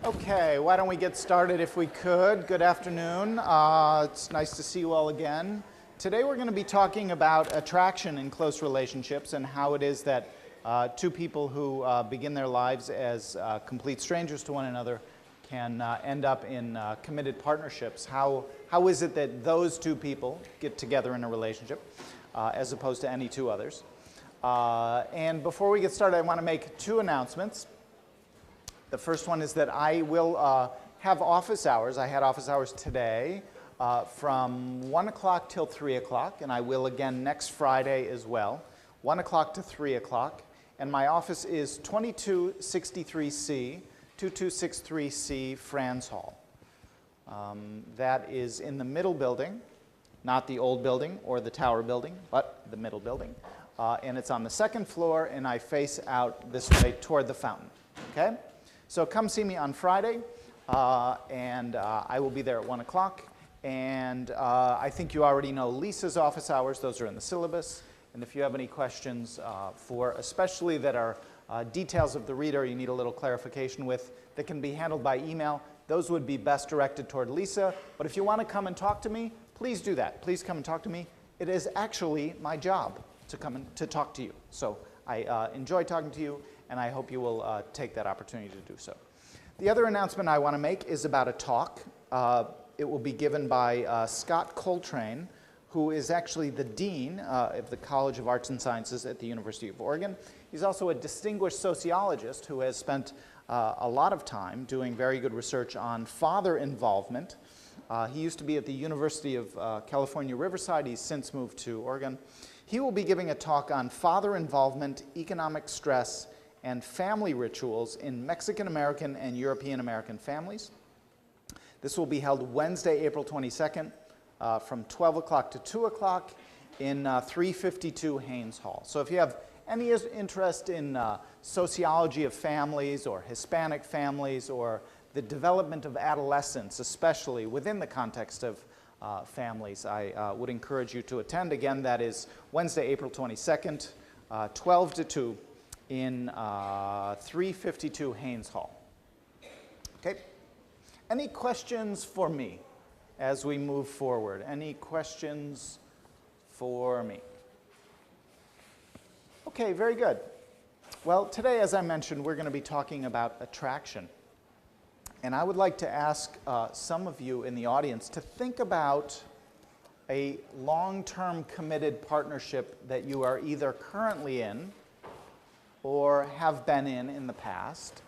Okay, why don't we get started if we could. Good afternoon. It's nice to see you all again. Today we're going to be talking about attraction in close relationships and how it is that two people who begin their lives as complete strangers to one another can end up in committed partnerships. How is it that those two people get together in a relationship as opposed to any two others? And before we get started, I want to make two announcements. The first one is that I will have office hours. I had office hours today from 1 o'clock till 3 o'clock, and I will again next Friday as well, 1 o'clock to 3 o'clock. And my office is 2263C, 2263C Franz Hall. That is in the middle building, not the old building or the tower building, but the middle building. And it's on the second floor, and I face out this way toward the fountain. Okay? So come see me on Friday, and I will be there at 1 o'clock. And I think you already know Lisa's office hours. Those are in the syllabus. And if you have any questions especially that are details of the reader you need a little clarification with, that can be handled by email, those would be best directed toward Lisa. But if you want to come and talk to me, please do that. Please come and talk to me. It is actually my job to come and to talk to you. So I enjoy talking to you, and I hope you will take that opportunity to do so. The other announcement I want to make is about a talk. It will be given by Scott Coltrane, who is actually the dean of the College of Arts and Sciences at the University of Oregon. He's also a distinguished sociologist who has spent a lot of time doing very good research on father involvement. He used to be at the University of California, Riverside. He's since moved to Oregon. He will be giving a talk on father involvement, economic stress, and family rituals in Mexican-American and European-American families. This will be held Wednesday, April 22nd from 12 o'clock to 2 o'clock in 352 Haynes Hall. So if you have any interest in sociology of families or Hispanic families or the development of adolescence, especially within the context of families, I would encourage you to attend. Again, that is Wednesday, April 22nd, 12 to 2 in 352 Haynes Hall. Okay. Any questions for me as we move forward? Any questions for me? Okay, very good. Well, today, as I mentioned, we're going to be talking about attraction. And I would like to ask some of you in the audience to think about a long-term committed partnership that you are either currently in or have been in the past,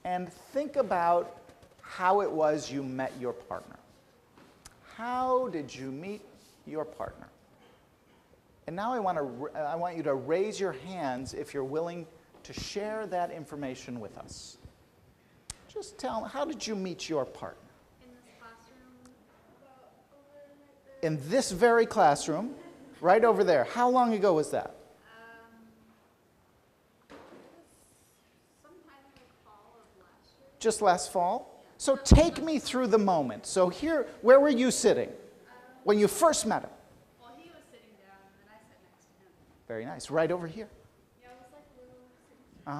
and think about how it was you met your partner. How did you meet your partner? And now I want you to raise your hands if you're willing to share that information with us. Just tell them, how did you meet your partner? In this classroom. In this very classroom, right over there. How long ago was that? Sometime in the fall of last year. Just last fall? So take me through the moment. So here, where were you sitting when you first met him? Well, he was sitting down, and then I sat next to him. Very nice. Right over here. Yeah, it was like we were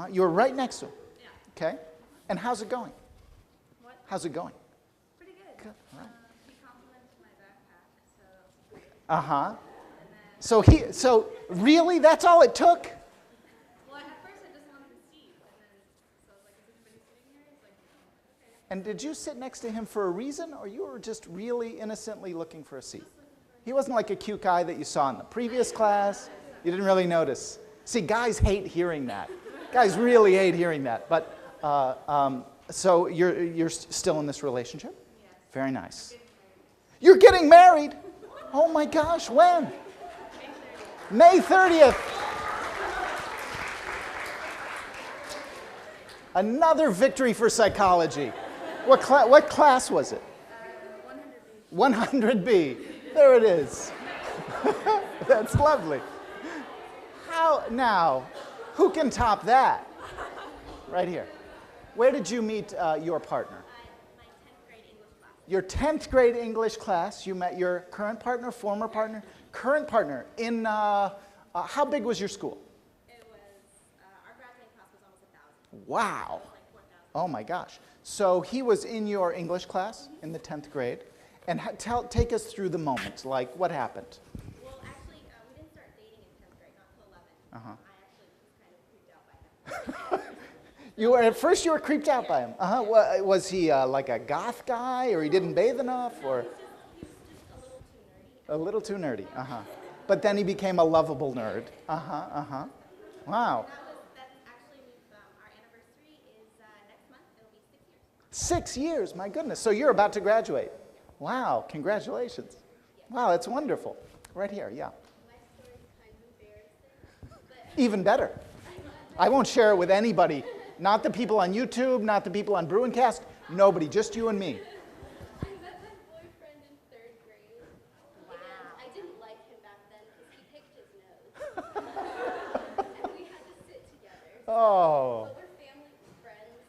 sitting. You were right next to him. Yeah. Okay. And how's it going? What? How's it going? Pretty good. Good. All right. He complimented my backpack, so. So really, that's all it took? Well, at first I just wanted to see, and then so I was like, "Is anybody sitting here?" He's like, "Okay." And did you sit next to him for a reason, or you were just really innocently looking for a seat? He wasn't like a cute guy that you saw in the previous class. You didn't really notice. See, guys hate hearing that. Guys really hate hearing that. But so you're still in this relationship? Yes. Very nice. You're getting married? Oh my gosh, when? May 30th. Another victory for psychology. What class was it? 100B. 100B. There it is. That's lovely. Now, who can top that? Right here. Where did you meet your partner? My 10th grade English class. Your 10th grade English class. You met your current partner, former partner? Current partner. In how big was your school? It was, our graduating class was almost 1,000. Wow. Like 4,000. Oh my gosh. So he was in your English class in the 10th grade. And take us through the moment, like what happened? Well, actually, we didn't start dating in 10th grade, not till 11. Uh-huh. I actually was kind of creeped out by him. At first you were creeped out by him. Uh-huh. Was he like a goth guy, or he didn't bathe enough, or? He was just a little too nerdy. A little too nerdy, uh-huh. But then he became a lovable nerd. Uh-huh, uh-huh. Wow. That's actually, our anniversary is next month. It'll be 6 years. 6 years, my goodness. So you're about to graduate. Wow, congratulations. Wow, that's wonderful. Right here, yeah. My story's kind of embarrassing, but Even better. I won't share it with anybody. Not the people on YouTube, not the people on Bruincast, nobody, just you and me. I met my boyfriend in 3rd grade. Wow. And I didn't like him back then because he picked his nose. And we had to sit together. Oh. But we're family friends,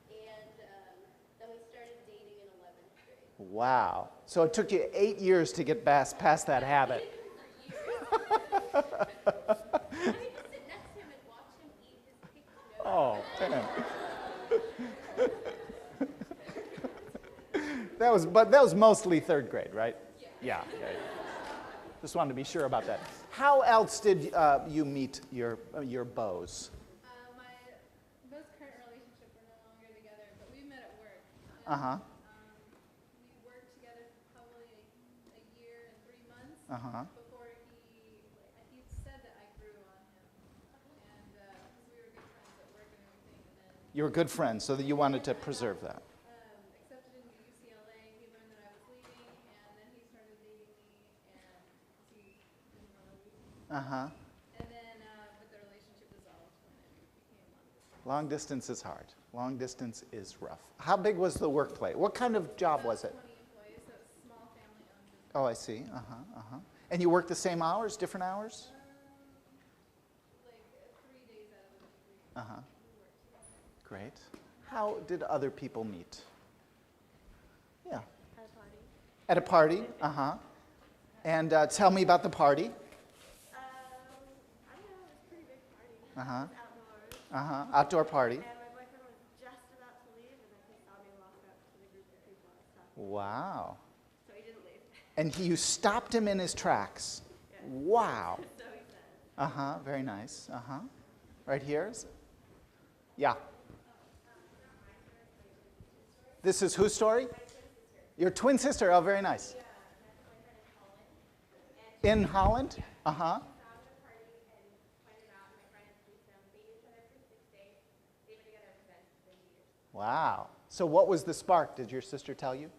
and then we started dating in 11th grade. Wow. So it took you 8 years to get past that habit. I mean, just sit next to him and watch him eat his picked nose. Oh, man. That was mostly 3rd grade, right? Yeah. Yeah. Just wanted to be sure about that. How else did you meet your beaus? My most current relationship, we're no longer together, but we met at work. Uh-huh. We worked together for probably a year and 3 months Uh-huh. before he said that I grew on him. And because we were good friends at work and everything, and then You were good friends, so that you wanted to preserve that. accepted into UCLA. He learned that I was leaving, and then he started dating me, and he didn't want to leave. Uh-huh. And then, but the relationship dissolved when it became long distance. Long distance is hard. Long distance is rough. How big was the workplace? What kind of job was it? 20 employees, so it's a small family-owned business. Oh, I see. Uh-huh, uh-huh. And you worked the same hours, different hours? Like 3 days out of the week, Uh-huh. we worked together. Great. How did other people meet? Yeah. At a party. At a party? Uh-huh. And tell me about the party. I don't know, it was a pretty big party. Uh-huh. It was outdoors. Uh-huh. Outdoor party. And my boyfriend was just about to leave, and then he saw me walk up to the group of people and stuff. Wow. So he didn't leave. And you stopped him in his tracks. Yeah. Wow. So he said. Uh-huh. Very nice. Uh-huh. Right here? Yeah. This is whose story? Your twin sister. Oh, very nice. In Holland? Uh-huh. Wow. So what was the spark? Did your sister tell you?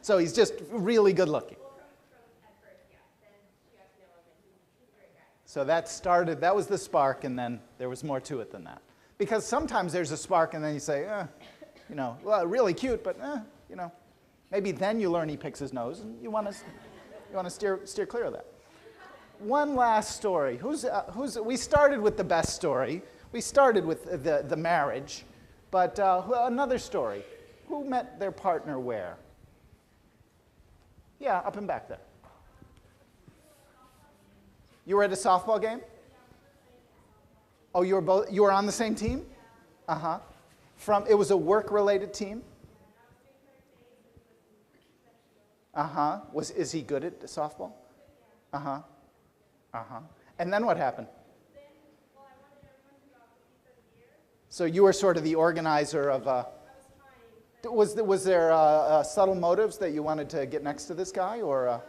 So he's just really good looking. So that was the spark, and then there was more to it than that. Because sometimes there's a spark, and then you say, well, really cute, but, maybe then you learn he picks his nose, and you want to steer clear of that. One last story. We started with the best story. We started with the marriage, but another story. Who met their partner where? Yeah, up and back there. You were at a softball game? Oh, you were on the same team? Uh-huh. It was a work-related team? Uh-huh. Is he good at softball? Uh-huh. Uh-huh. And then what happened? So you were sort of the organizer of was there subtle motives that you wanted to get next to this guy, or? I wasn't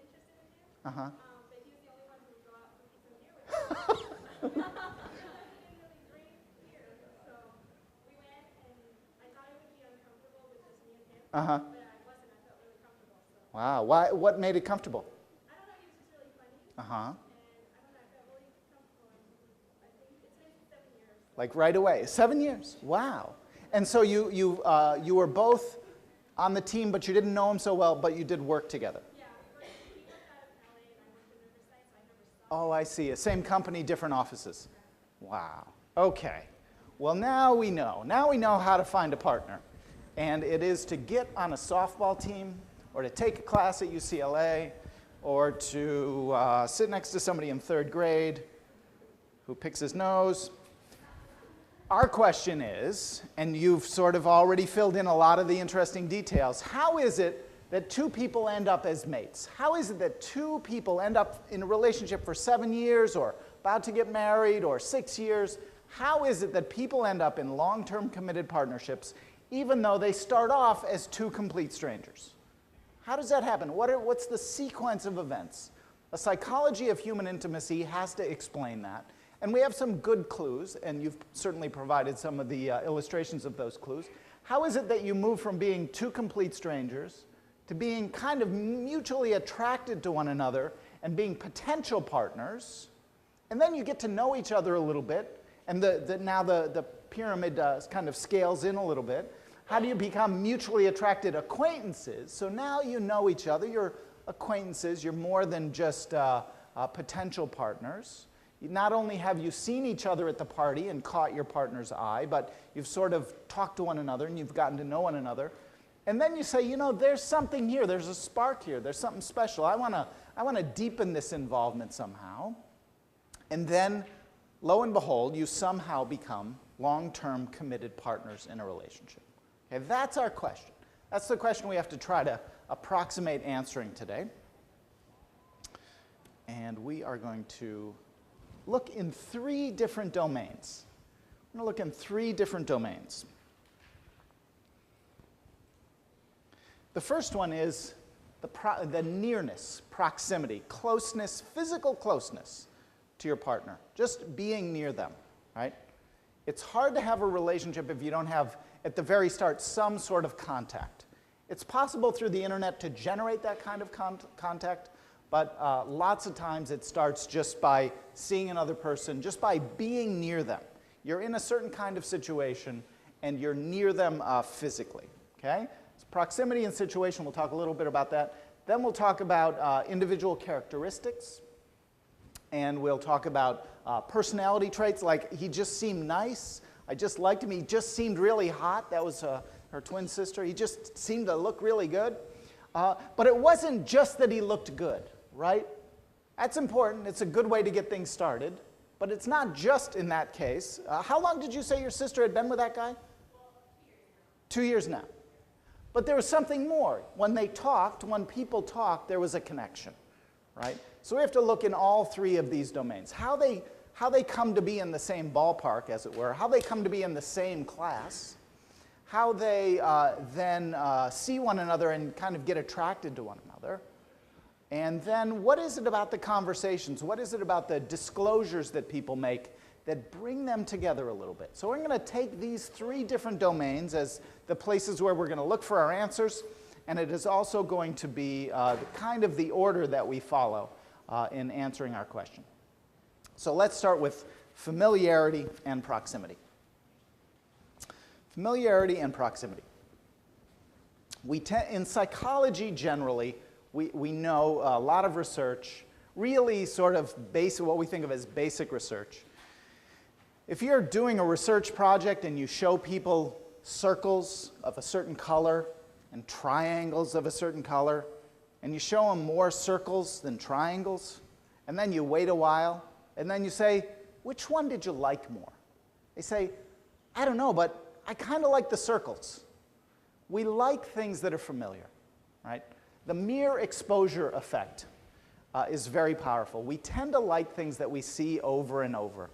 interested in him. Uh-huh. But he was the only one who brought up the pizza beer with him. He didn't really drink beer, so we went, and I thought it would be uncomfortable with just me and him. Uh-huh. But I wasn't. I felt really comfortable. So Wow. What made it comfortable? I don't know. He was just really funny. Uh-huh. And I don't know. I felt really comfortable. I think it's been 7 years. Like right away. 7 years. Wow. And so you were both on the team, but you didn't know him so well, but you did work together. Yeah, he worked out of LA, and I worked in Riverside, so I never saw him. Oh, I see. Same company, different offices. Wow. Okay. Well, now we know. Now we know how to find a partner. And it is to get on a softball team, or to take a class at UCLA, or to sit next to somebody in 3rd grade who picks his nose, Our question is, and you've sort of already filled in a lot of the interesting details, how is it that two people end up as mates? How is it that two people end up in a relationship for 7 years or about to get married or 6 years? How is it that people end up in long-term committed partnerships even though they start off as two complete strangers? How does that happen? What's the sequence of events? A psychology of human intimacy has to explain that. And we have some good clues, and you've certainly provided some of the illustrations of those clues. How is it that you move from being two complete strangers to being kind of mutually attracted to one another and being potential partners, and then you get to know each other a little bit, and now the pyramid kind of scales in a little bit. How do you become mutually attracted acquaintances? So now you know each other, you're acquaintances, you're more than just potential partners. Not only have you seen each other at the party and caught your partner's eye, but you've sort of talked to one another and you've gotten to know one another. And then you say, you know, there's something here, there's a spark here, there's something special. I want to deepen this involvement somehow. And then, lo and behold, you somehow become long-term committed partners in a relationship. Okay, that's our question. That's the question we have to try to approximate answering today. And we are going to look in 3 different domains. I'm going to look in 3 different domains. The first one is the nearness, proximity, closeness, physical closeness to your partner, just being near them, right? It's hard to have a relationship if you don't have, at the very start, some sort of contact. It's possible through the internet to generate that kind of contact, but lots of times it starts just by seeing another person, just by being near them. You're in a certain kind of situation, and you're near them physically, okay? So proximity and situation, we'll talk a little bit about that. Then we'll talk about individual characteristics, and we'll talk about personality traits, like he just seemed nice, I just liked him, he just seemed really hot. That was her twin sister. He just seemed to look really good. But it wasn't just that he looked good, right? That's important. It's a good way to get things started. But it's not just in that case. How long did you say your sister had been with that guy? 2 years now. But there was something more. When they talked, when people talked, there was a connection, right? So we have to look in all 3 of these domains. How they come to be in the same ballpark, as it were, how they come to be in the same class, how they then see one another and kind of get attracted to one another, and then what is it about the conversations, what is it about the disclosures that people make that bring them together a little bit. So we're going to take these 3 different domains as the places where we're going to look for our answers, and it is also going to be kind of the order that we follow in answering our question. So let's start with familiarity and proximity. Familiarity and proximity. In psychology generally, we know a lot of research, really sort of what we think of as basic research. If you're doing a research project and you show people circles of a certain color and triangles of a certain color, and you show them more circles than triangles, and then you wait a while, and then you say, which one did you like more? They say, I don't know, but I kind of like the circles. We like things that are familiar, right? The mere exposure effect is very powerful. We tend to like things that we see over and over.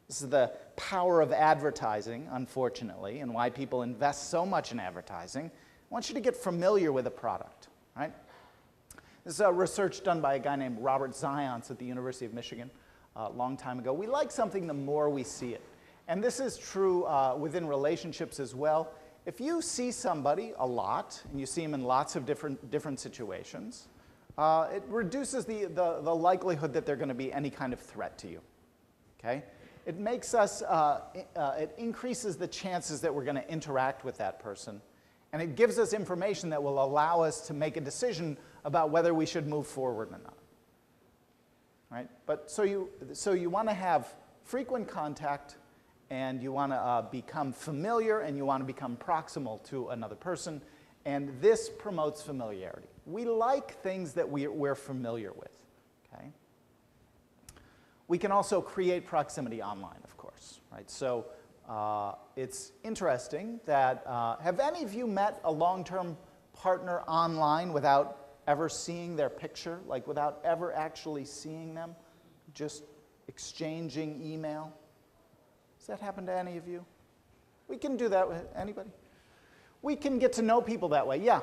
This is the power of advertising, unfortunately, and why people invest so much in advertising. I want you to get familiar with a product, right? This is research done by a guy named Robert Zions at the University of Michigan a long time ago. We like something the more we see it. And this is true within relationships as well. If you see somebody a lot, and you see them in lots of different situations, it reduces the likelihood that they're going to be any kind of threat to you, okay? It makes us, it increases the chances that we're going to interact with that person, and it gives us information that will allow us to make a decision about whether we should move forward or not, right? But so you want to have frequent contact, and you want to become familiar, and you want to become proximal to another person, and this promotes familiarity. We like things that we're familiar with, okay? We can also create proximity online, of course, right? So It's interesting that, have any of you met a long-term partner online without ever seeing their picture, like without ever actually seeing them, just exchanging email? Does that happen to any of you? We can do that with anybody. We can get to know people that way, yeah.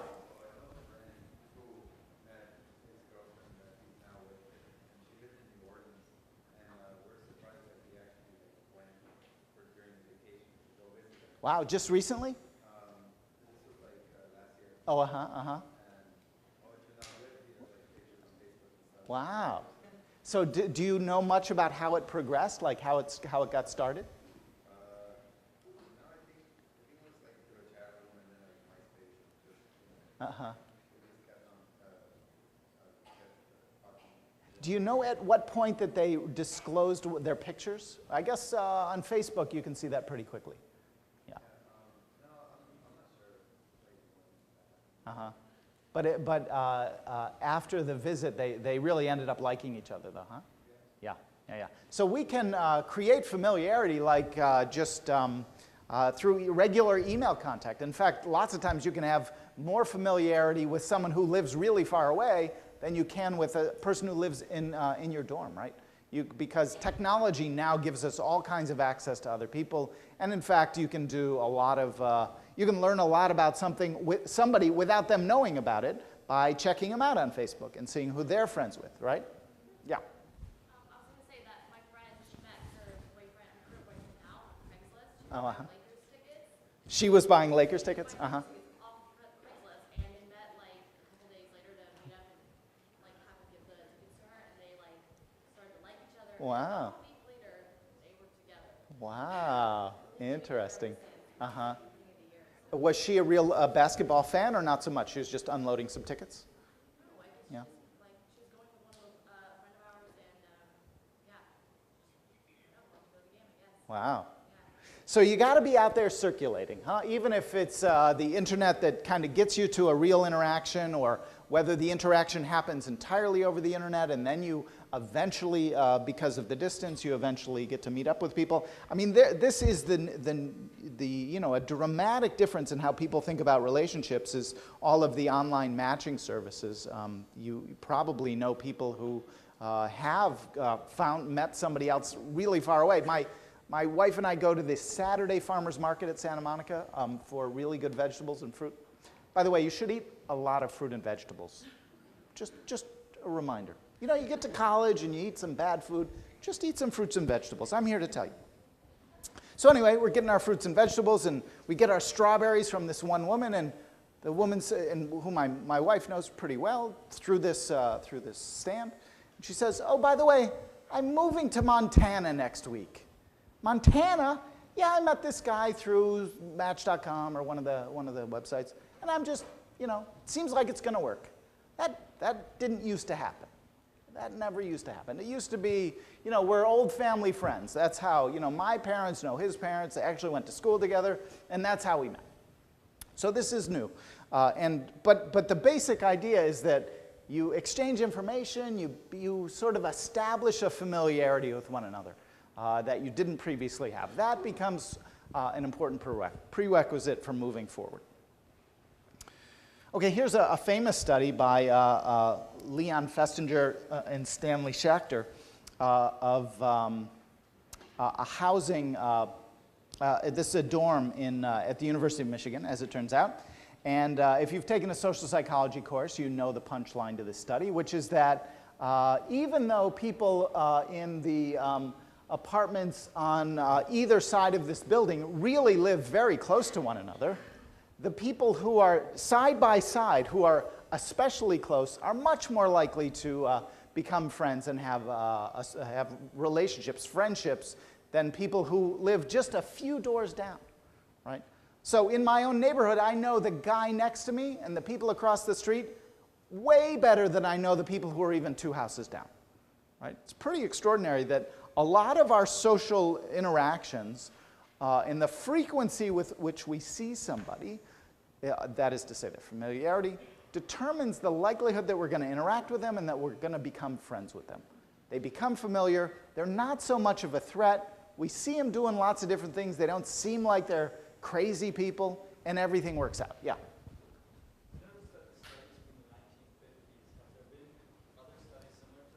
Wow, just recently? Oh, uh-huh. Wow. So do you know much about how it progressed, like how it got started? Uh-huh. Do you know at what point that they disclosed their pictures? I guess on Facebook you can see that pretty quickly. Yeah. Uh-huh. But after the visit, they really ended up liking each other, though, huh? Yeah. So we can create familiarity like just through regular email contact. In fact, lots of times you can have more familiarity with someone who lives really far away than you can with a person who lives in your dorm, right? Because technology now gives us all kinds of access to other people, and in fact, you can do a lot of, you can learn a lot about somebody without them knowing about it by checking them out on Facebook and seeing who they're friends with, right? Yeah. I was going to say that my friend, she met her boyfriend, her boyfriend now on Craigslist. She was buying Lakers tickets. She was buying Lakers tickets? Uh-huh. She was off Craigslist, and they met like a couple days later to meet up and like have him give the tickets to her, and they like started to like each other. Wow. And a week later, they were together. Wow. Interesting. Uh-huh. Was she a real basketball fan or not so much? She was just unloading some tickets? No, I guess Yeah. she was going with one of a friend of ours, and yeah, wanted to go to the game, I guess. Wow. So you got to be out there circulating, huh? Even if it's the internet that kind of gets you to a real interaction, or whether the interaction happens entirely over the internet and then you eventually, because of the distance, you eventually get to meet up with people. I mean, this is a dramatic difference in how people think about relationships is all of the online matching services. You probably know people who have met somebody else really far away. My wife and I go to the Saturday farmers market at Santa Monica for really good vegetables and fruit. By the way, you should eat a lot of fruit and vegetables. Just a reminder. You know, you get to college and you eat some bad food, just eat some fruits and vegetables. I'm here to tell you. So anyway, we're getting our fruits and vegetables, and we get our strawberries from this one woman, and the woman, whom my wife knows pretty well, through this stand. And she says, "Oh, by the way, I'm moving to Montana next week." Montana? Yeah, I met this guy through Match.com or one of the websites, and I'm just, it seems like it's going to work. That didn't used to happen. That never used to happen. It used to be, we're old family friends. That's how, my parents know his parents. They actually went to school together, and that's how we met. So this is new. But the basic idea is that you exchange information, you sort of establish a familiarity with one another that you didn't previously have. That becomes an important prerequisite for moving forward. Okay, here's a famous study by Leon Festinger and Stanley Schachter of a housing, this is a dorm at the University of Michigan, as it turns out. And if you've taken a social psychology course, you know the punchline to this study, which is that even though people in the apartments on either side of this building really live very close to one another, the people who are side by side, who are especially close, are much more likely to become friends and have relationships, friendships, than people who live just a few doors down, right? So in my own neighborhood, I know the guy next to me and the people across the street way better than I know the people who are even 2 houses down, right? It's pretty extraordinary that a lot of our social interactions and the frequency with which we see somebody, that is to say their familiarity, determines the likelihood that we're going to interact with them and that we're going to become friends with them. They become familiar. They're not so much of a threat. We see them doing lots of different things. They don't seem like they're crazy people, and everything works out. Yeah? Those studies from the 1950s, have there been other studies similar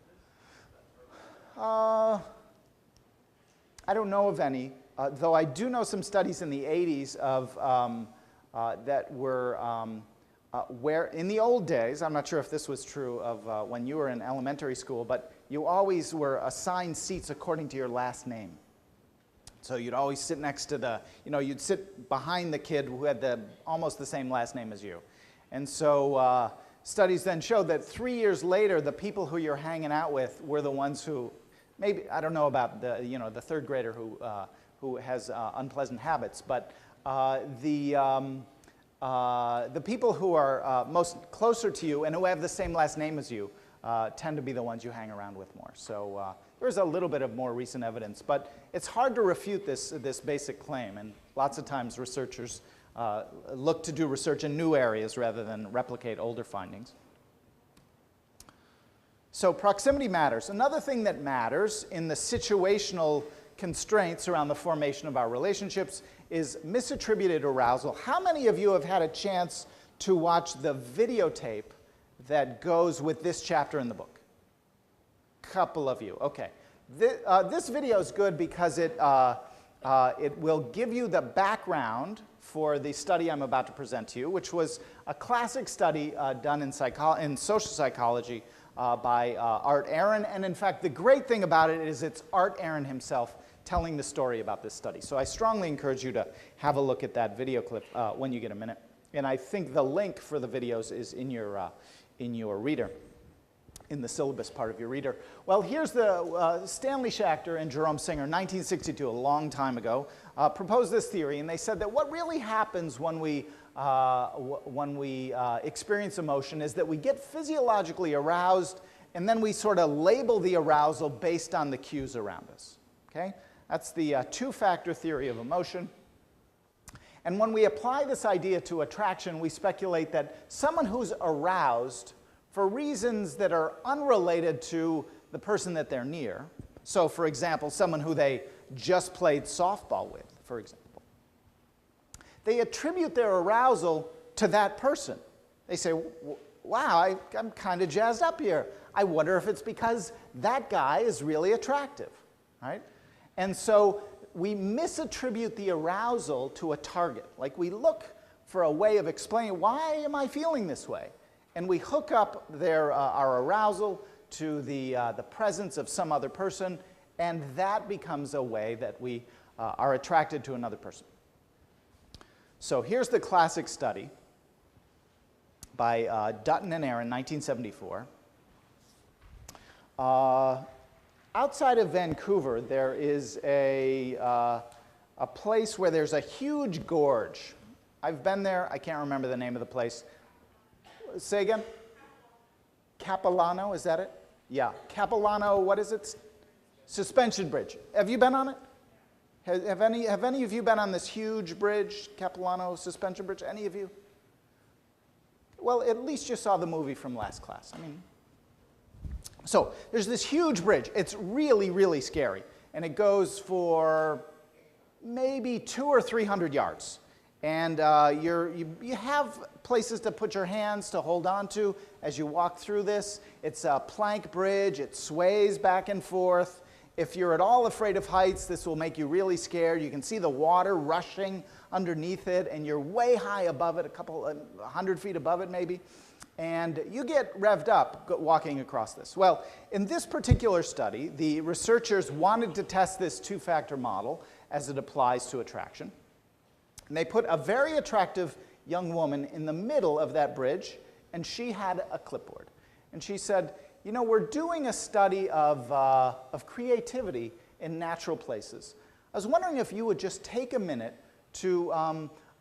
to this? I don't know of any, though I do know some studies in the 80s of, that were where, in the old days, I'm not sure if this was true of when you were in elementary school, but you always were assigned seats according to your last name. So you'd always sit next to the, you'd sit behind the kid who had almost the same last name as you. And so studies then showed that 3 years later, the people who you're hanging out with were the ones who, maybe, I don't know about the third grader who has unpleasant habits, but the people who are most closer to you and who have the same last name as you tend to be the ones you hang around with more. So there's a little bit of more recent evidence, but it's hard to refute this basic claim, and lots of times researchers look to do research in new areas rather than replicate older findings. So proximity matters. Another thing that matters in the situational constraints around the formation of our relationships is misattributed arousal. How many of you have had a chance to watch the videotape that goes with this chapter in the book? Couple of you, okay. This video is good because it will give you the background for the study I'm about to present to you, which was a classic study done in social psychology by Art Aaron. And in fact, the great thing about it is it's Art Aaron himself telling the story about this study. So I strongly encourage you to have a look at that video clip when you get a minute. And I think the link for the videos is in your reader, in the syllabus part of your reader. Well, here's the Stanley Schachter and Jerome Singer, 1962, a long time ago, proposed this theory. And they said that what really happens when we experience emotion is that we get physiologically aroused, and then we sort of label the arousal based on the cues around us. Okay? That's the two-factor theory of emotion. And when we apply this idea to attraction, we speculate that someone who's aroused for reasons that are unrelated to the person that they're near, so for example, someone who they just played softball with, for example, they attribute their arousal to that person. They say, wow, I'm kind of jazzed up here. I wonder if it's because that guy is really attractive, right? And so we misattribute the arousal to a target. Like we look for a way of explaining, why am I feeling this way? And we hook up our arousal to the presence of some other person, and that becomes a way that we are attracted to another person. So here's the classic study by Dutton and Aaron, 1974. Outside of Vancouver, there is a place where there's a huge gorge. I've been there. I can't remember the name of the place. Say again? Capilano, is that it? Yeah. Capilano, what is it? Suspension bridge. Have you been on it? Have any of you been on this huge bridge, Capilano Suspension Bridge? Any of you? Well, at least you saw the movie from last class. I mean, so there's this huge bridge. It's really, really scary. And it goes for maybe 200 or 300 yards. And you have places to put your hands to hold on to as you walk through this. It's a plank bridge. It sways back and forth. If you're at all afraid of heights, this will make you really scared. You can see the water rushing underneath it, and you're way high above it, a couple 100 feet above it maybe. And you get revved up walking across this. Well, in this particular study, the researchers wanted to test this two-factor model as it applies to attraction. And they put a very attractive young woman in the middle of that bridge, and she had a clipboard. And she said, you know, we're doing a study of creativity in natural places. I was wondering if you would just take a minute to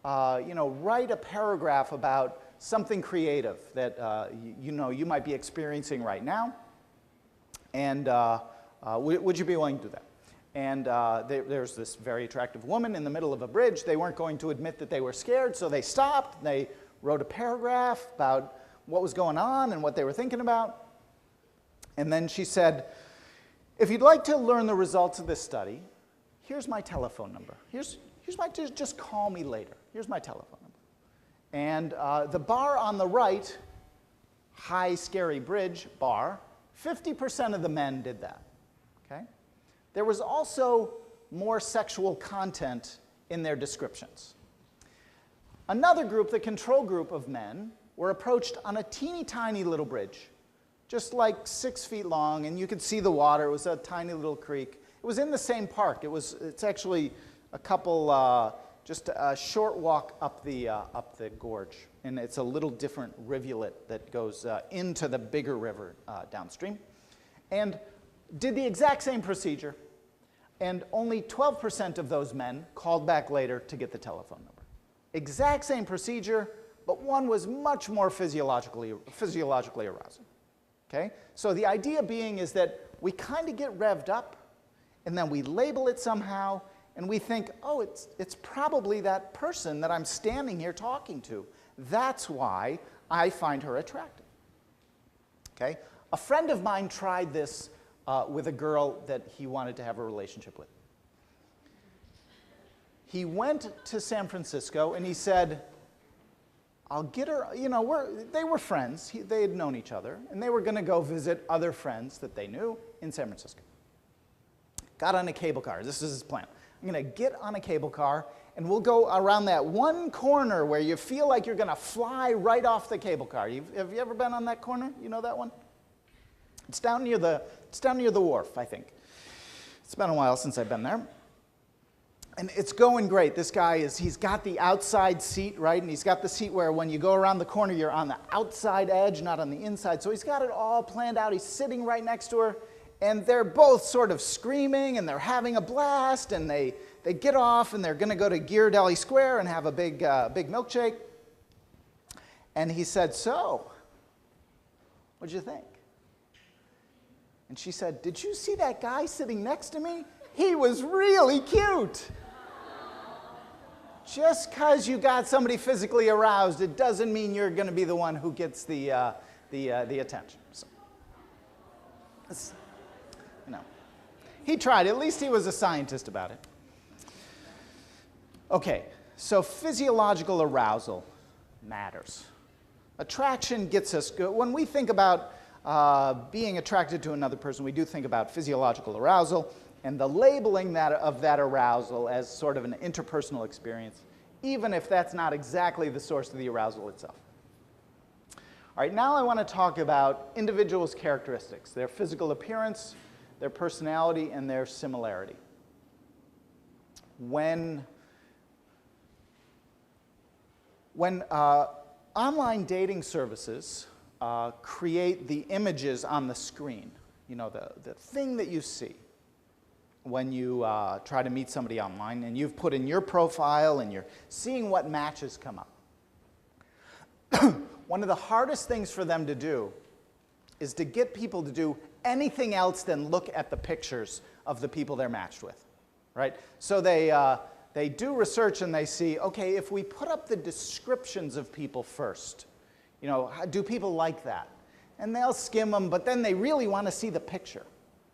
write a paragraph about something creative that you might be experiencing right now. And would you be willing to do that? And there's this very attractive woman in the middle of a bridge. They weren't going to admit that they were scared, so they stopped. They wrote a paragraph about what was going on and what they were thinking about. And then she said, if you'd like to learn the results of this study, here's my telephone number. Here's my, just call me later. Here's my telephone number. And the bar on the right, high scary bridge bar, 50% of the men did that. Okay? There was also more sexual content in their descriptions. Another group, the control group of men, were approached on a teeny tiny little bridge, just like 6 feet long, and you could see the water. It was a tiny little creek. It was in the same park. It's actually a couple, just a short walk up the gorge, and it's a little different rivulet that goes into the bigger river downstream, and did the exact same procedure, and only 12% of those men called back later to get the telephone number. Exact same procedure, but one was much more physiologically arousing. Okay? So the idea being is that we kind of get revved up, and then we label it somehow, and we think, oh, it's probably that person that I'm standing here talking to. That's why I find her attractive. Okay? A friend of mine tried this with a girl that he wanted to have a relationship with. He went to San Francisco and he said, I'll get her, you know, they were friends. They had known each other, and they were going to go visit other friends that they knew in San Francisco. Got on a cable car. This is his plan. I'm going to get on a cable car, and we'll go around that one corner where you feel like you're going to fly right off the cable car. Have you ever been on that corner? You know that one? It's down near the wharf, I think. It's been a while since I've been there. And it's going great. This guy he's got the outside seat, right? And he's got the seat where when you go around the corner, you're on the outside edge, not on the inside. So he's got it all planned out. He's sitting right next to her. And they're both sort of screaming, and they're having a blast. And they get off, and they're going to go to Ghirardelli Square and have a big milkshake. And he said, so, what'd you think? And she said, did you see that guy sitting next to me? He was really cute. Just because you got somebody physically aroused, it doesn't mean you're going to be the one who gets the attention. So, you know, he tried. At least he was a scientist about it. Okay, so physiological arousal matters. Attraction gets us good. When we think about being attracted to another person, we do think about physiological arousal and the labeling of that arousal as sort of an interpersonal experience, even if that's not exactly the source of the arousal itself. All right, now I want to talk about individuals' characteristics, their physical appearance, their personality, and their similarity. When online dating services create the images on the screen, you know, the thing that you see when you try to meet somebody online, and you've put in your profile and you're seeing what matches come up. One of the hardest things for them to do is to get people to do anything else than look at the pictures of the people they're matched with, right? So they do research and they see, okay, if we put up the descriptions of people first, you know, do people like that? And they'll skim them, but then they really want to see the picture.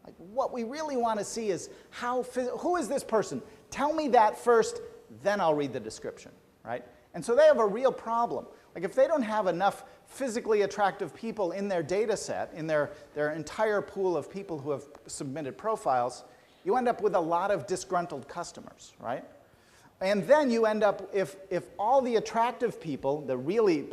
Like, what we really want to see is who is this person? Tell me that first, then I'll read the description, right? And so they have a real problem. Like, if they don't have enough physically attractive people in their data set, in their entire pool of people who have submitted profiles, you end up with a lot of disgruntled customers, right? And then you end up, if all the attractive people, the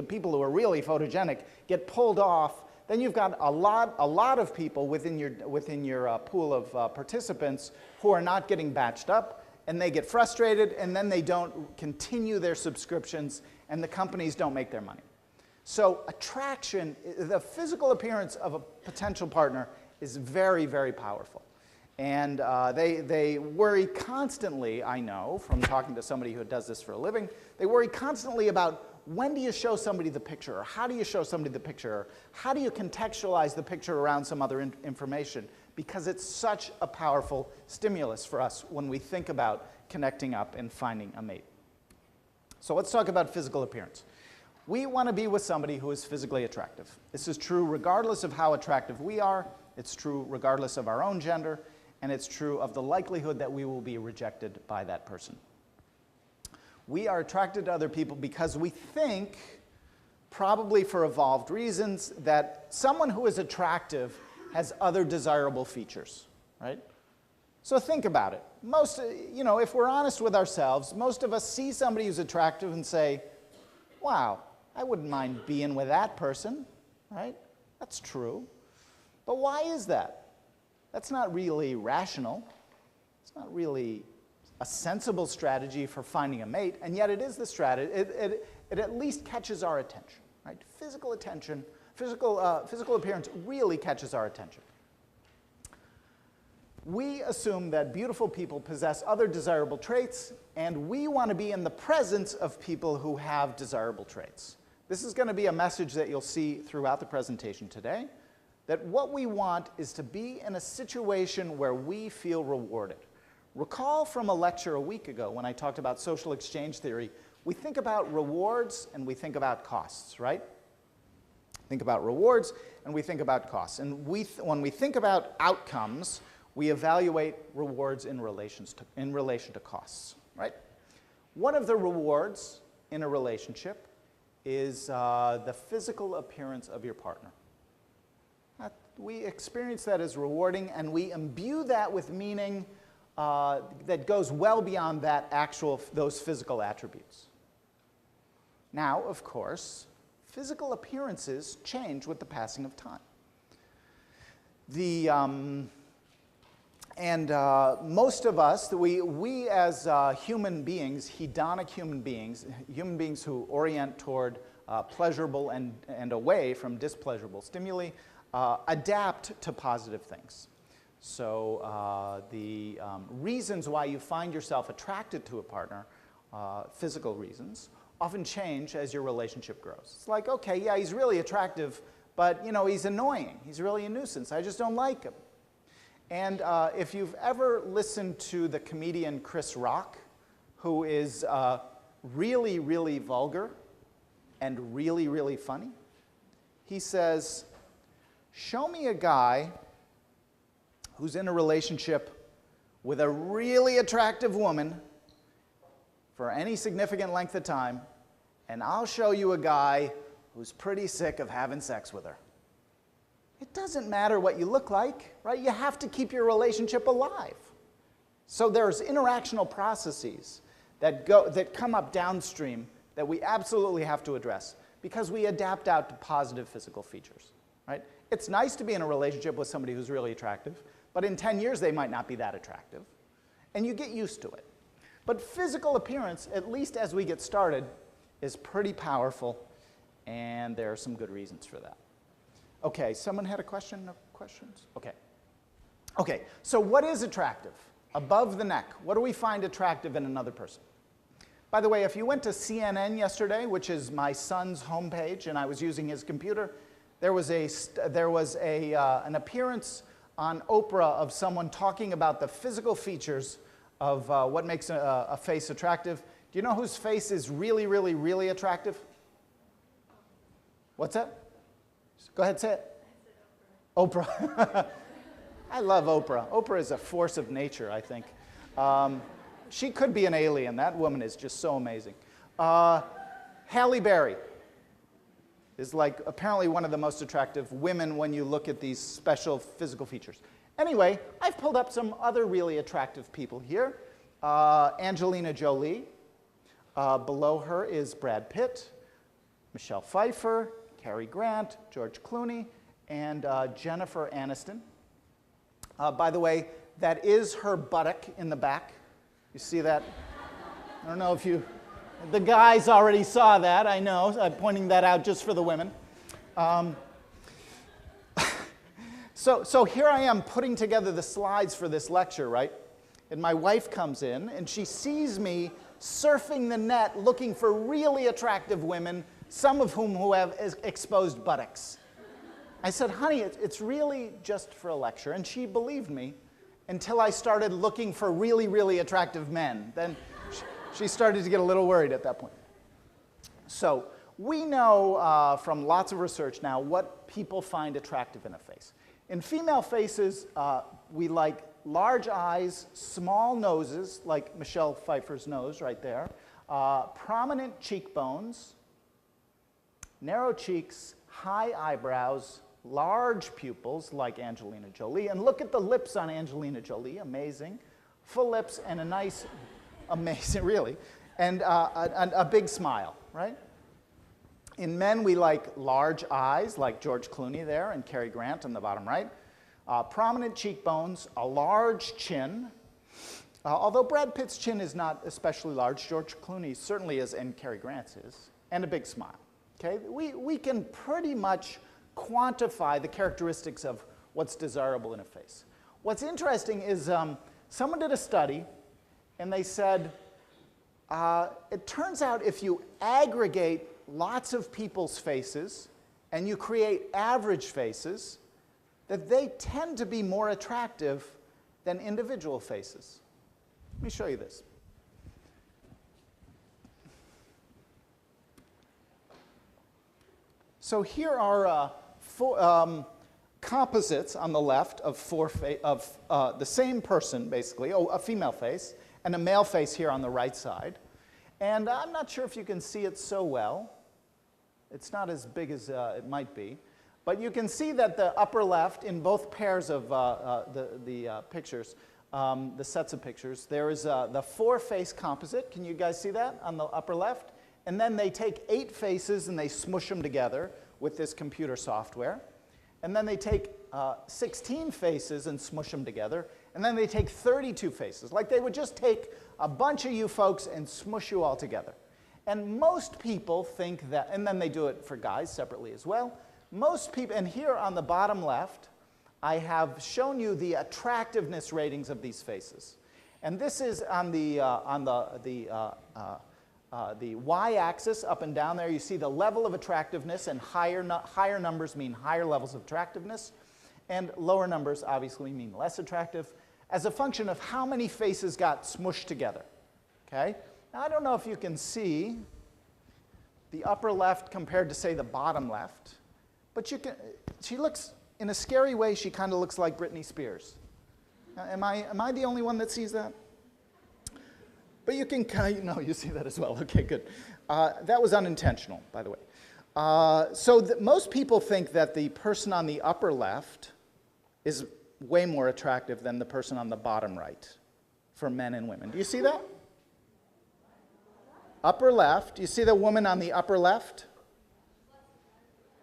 people who are really photogenic, get pulled off, then you've got a lot of people within your pool of participants who are not getting batched up, and they get frustrated, and then they don't continue their subscriptions, and the companies don't make their money. So attraction, the physical appearance of a potential partner, is very, very powerful. And they worry constantly, I know, from talking to somebody who does this for a living, they worry constantly about when do you show somebody the picture, or how do you show somebody the picture, or how do you contextualize the picture around some other information, because it's such a powerful stimulus for us when we think about connecting up and finding a mate. So let's talk about physical appearance. We want to be with somebody who is physically attractive. This is true regardless of how attractive we are. It's true regardless of our own gender. and it's true of the likelihood that we will be rejected by that person. We are attracted to other people because we think, probably for evolved reasons, that someone who is attractive has other desirable features, right? So think about it. Most, if we're honest with ourselves, most of us see somebody who's attractive and say, wow, I wouldn't mind being with that person, right? That's true. But why is that? That's not really rational. It's not really a sensible strategy for finding a mate, and yet it is the strategy. It at least catches our attention, right? Physical attention, physical appearance really catches our attention. We assume that beautiful people possess other desirable traits, and we want to be in the presence of people who have desirable traits. This is going to be a message that you'll see throughout the presentation today, that what we want is to be in a situation where we feel rewarded. Recall from a lecture a week ago when I talked about social exchange theory, we think about rewards and we think about costs, right? Think about rewards and we think about costs. And when we think about outcomes, we evaluate rewards in relation to costs, right? One of the rewards in a relationship is the physical appearance of your partner. We experience that as rewarding, and we imbue that with meaning that goes well beyond those physical attributes. Now, of course, physical appearances change with the passing of time. Most of us, we as human beings, hedonic human beings who orient toward pleasurable and away from displeasurable stimuli, adapt to positive things. So the reasons why you find yourself attracted to a partner, physical reasons, often change as your relationship grows. It's like, okay, yeah, he's really attractive, but he's annoying. He's really a nuisance. I just don't like him. And if you've ever listened to the comedian Chris Rock, who is really, really vulgar and really, really funny, he says, show me a guy who's in a relationship with a really attractive woman for any significant length of time, and I'll show you a guy who's pretty sick of having sex with her. It doesn't matter what you look like, right? You have to keep your relationship alive. So there's interactional processes that come up downstream that we absolutely have to address because we adapt out to positive physical features, right? It's nice to be in a relationship with somebody who's really attractive, but in 10 years they might not be that attractive, and you get used to it. But physical appearance, at least as we get started, is pretty powerful, and there are some good reasons for that. Okay, someone had a question? No questions? Okay. Okay, so what is attractive? Above the neck, what do we find attractive in another person? By the way, if you went to CNN yesterday, which is my son's homepage, and I was using his computer, there was an appearance on Oprah of someone talking about the physical features of what makes a face attractive. Do you know whose face is really, really, really attractive? What's that? Go ahead, say it. Oprah. I love Oprah. Oprah is a force of nature, I think. She could be an alien. That woman is just so amazing. Halle Berry is like apparently one of the most attractive women when you look at these special physical features. Anyway, I've pulled up some other really attractive people here. Angelina Jolie. Below her is Brad Pitt, Michelle Pfeiffer, Cary Grant, George Clooney, and Jennifer Aniston. By the way, that is her buttock in the back. You see that? I don't know if the guys already saw that, I know. I'm pointing that out just for the women. So here I am putting together the slides for this lecture, right? And my wife comes in, and she sees me surfing the net looking for really attractive women, some of whom who have exposed buttocks. I said, honey, it's really just for a lecture. And she believed me until I started looking for really, really attractive men. Then she started to get a little worried at that point. So we know from lots of research now what people find attractive in a face. In female faces, we like large eyes, small noses, like Michelle Pfeiffer's nose right there, prominent cheekbones, narrow cheeks, high eyebrows, large pupils like Angelina Jolie. And look at the lips on Angelina Jolie, amazing. Full lips and a nice, amazing, really, and a big smile, right? In men, we like large eyes, like George Clooney there and Cary Grant on the bottom right. Prominent cheekbones, a large chin. Although Brad Pitt's chin is not especially large, George Clooney certainly is, and Cary Grant's is, and a big smile. Okay? We can pretty much quantify the characteristics of what's desirable in a face. What's interesting is someone did a study, and they said, it turns out if you aggregate lots of people's faces and you create average faces, that they tend to be more attractive than individual faces. Let me show you this. So here are composites on the left of the same person, basically, a female face, and a male face here on the right side. And I'm not sure if you can see it so well. It's not as big as it might be. But you can see that the upper left, in both pairs of the pictures, the sets of pictures, there is the 4-face composite. Can you guys see that on the upper left? And then they take 8 faces and they smush them together with this computer software. And then they take 16 faces and smush them together. And then they take 32 faces. Like they would just take a bunch of you folks and smush you all together. And most people think that, and then they do it for guys separately as well. Most people, and here on the bottom left, I have shown you the attractiveness ratings of these faces. And this is on the y-axis, up and down there. You see the level of attractiveness, and higher numbers mean higher levels of attractiveness, and lower numbers obviously mean less attractive, as a function of how many faces got smushed together. Okay? Now, I don't know if you can see the upper left compared to, say, the bottom left, but you can. She looks, in a scary way, she kind of looks like Britney Spears. Am I the only one that sees that? But you can kind of, no, you see that as well. Okay, good. That was unintentional, by the way. So most people think that the person on the upper left is way more attractive than the person on the bottom right for men and women. Do you see that? Upper left. You see the woman on the upper left?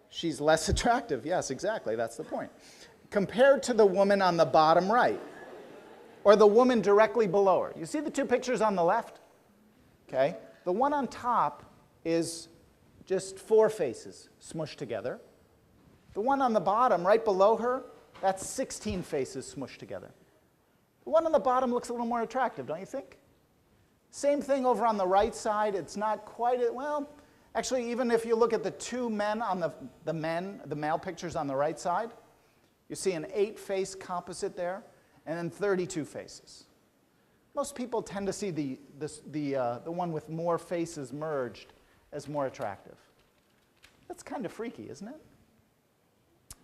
She's less attractive. Yes, exactly. That's the point. Compared to the woman on the bottom right, or the woman directly below her. You see the 2 pictures on the left? Okay. The one on top is just 4 faces smushed together. The one on the bottom, right below her, that's 16 faces smushed together. The one on the bottom looks a little more attractive, don't you think? Same thing over on the right side. It's not quite, well, actually, even if you look at the 2 men on the male pictures on the right side, you see an 8-face composite there, and then 32 faces. Most people tend to see the one with more faces merged as more attractive. That's kind of freaky, isn't it?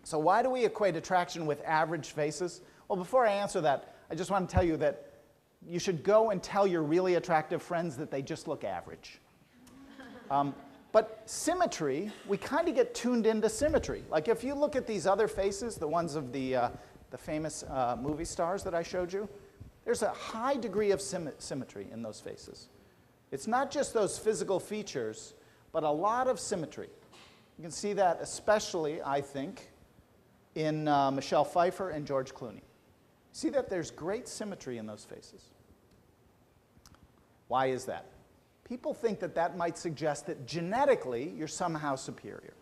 So why do we equate attraction with average faces? Well, before I answer that, I just want to tell you that you should go and tell your really attractive friends that they just look average. But symmetry, we kind of get tuned into symmetry. Like if you look at these other faces, the ones of the famous movie stars that I showed you, there's a high degree of symmetry in those faces. It's not just those physical features, but a lot of symmetry. You can see that especially, I think, in Michelle Pfeiffer and George Clooney. See that there's great symmetry in those faces. Why is that? People think that that might suggest that genetically you're somehow superior.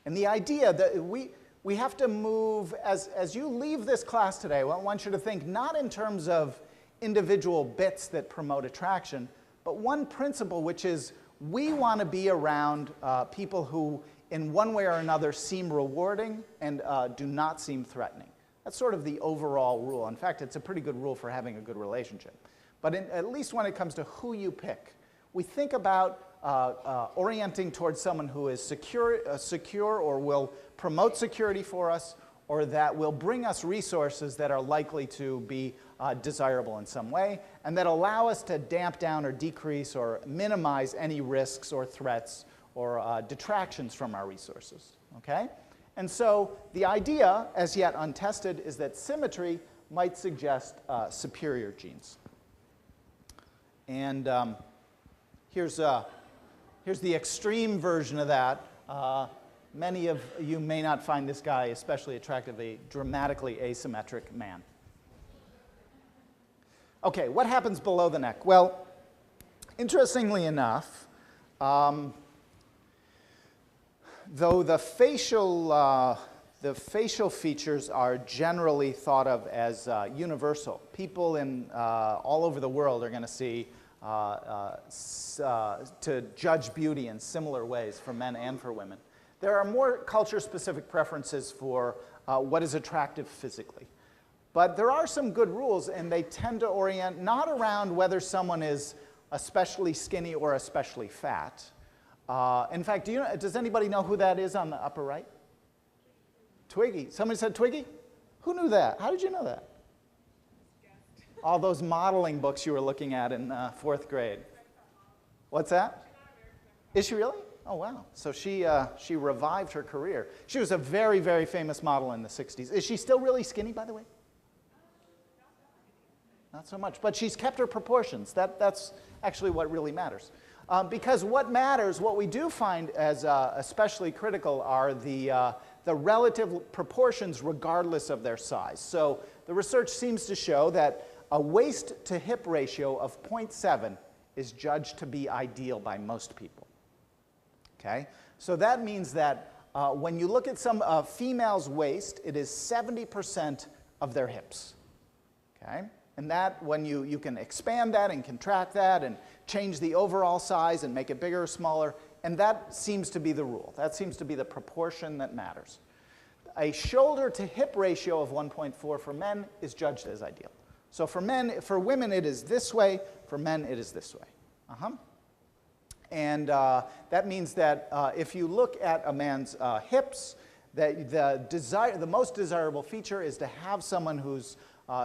And the idea that we have to move, as you leave this class today, I want you to think not in terms of individual bits that promote attraction, but one principle, which is we want to be around people who, in one way or another, seem rewarding and do not seem threatening. That's sort of the overall rule. In fact, it's a pretty good rule for having a good relationship. But at least when it comes to who you pick, we think about orienting towards someone who is secure or will promote security for us, or that will bring us resources that are likely to be desirable in some way, and that allow us to damp down or decrease or minimize any risks or threats or detractions from our resources, okay? And so the idea, as yet untested, is that symmetry might suggest superior genes. And here's the extreme version of that. Many of you may not find this guy especially attractive, a dramatically asymmetric man. Okay, what happens below the neck? Well, interestingly enough, though the facial features are generally thought of as universal, people in all over the world are going to see to judge beauty in similar ways for men and for women. There are more culture-specific preferences for what is attractive physically. But there are some good rules, and they tend to orient not around whether someone is especially skinny or especially fat. In fact, does anybody know who that is on the upper right? Twiggy. Somebody said Twiggy? Who knew that? How did you know that? All those modeling books you were looking at in 4th grade. What's that? Is she really? Oh, wow. So she revived her career. She was a very, very famous model in the 60s. Is she still really skinny, by the way? Not so much. But she's kept her proportions. That's actually what really matters. Because what matters, what we do find as especially critical are the relative proportions regardless of their size. So the research seems to show that a waist-to-hip ratio of 0.7 is judged to be ideal by most people. Okay? So that means that when you look at some female's waist, it is 70% of their hips. Okay? And that, when you can expand that and contract that and change the overall size and make it bigger or smaller, and that seems to be the rule. That seems to be the proportion that matters. A shoulder-to-hip ratio of 1.4 for men is judged as ideal. So for women, it is this way. For men, it is this way. And that means that if you look at a man's hips, that the most desirable feature is to have someone whose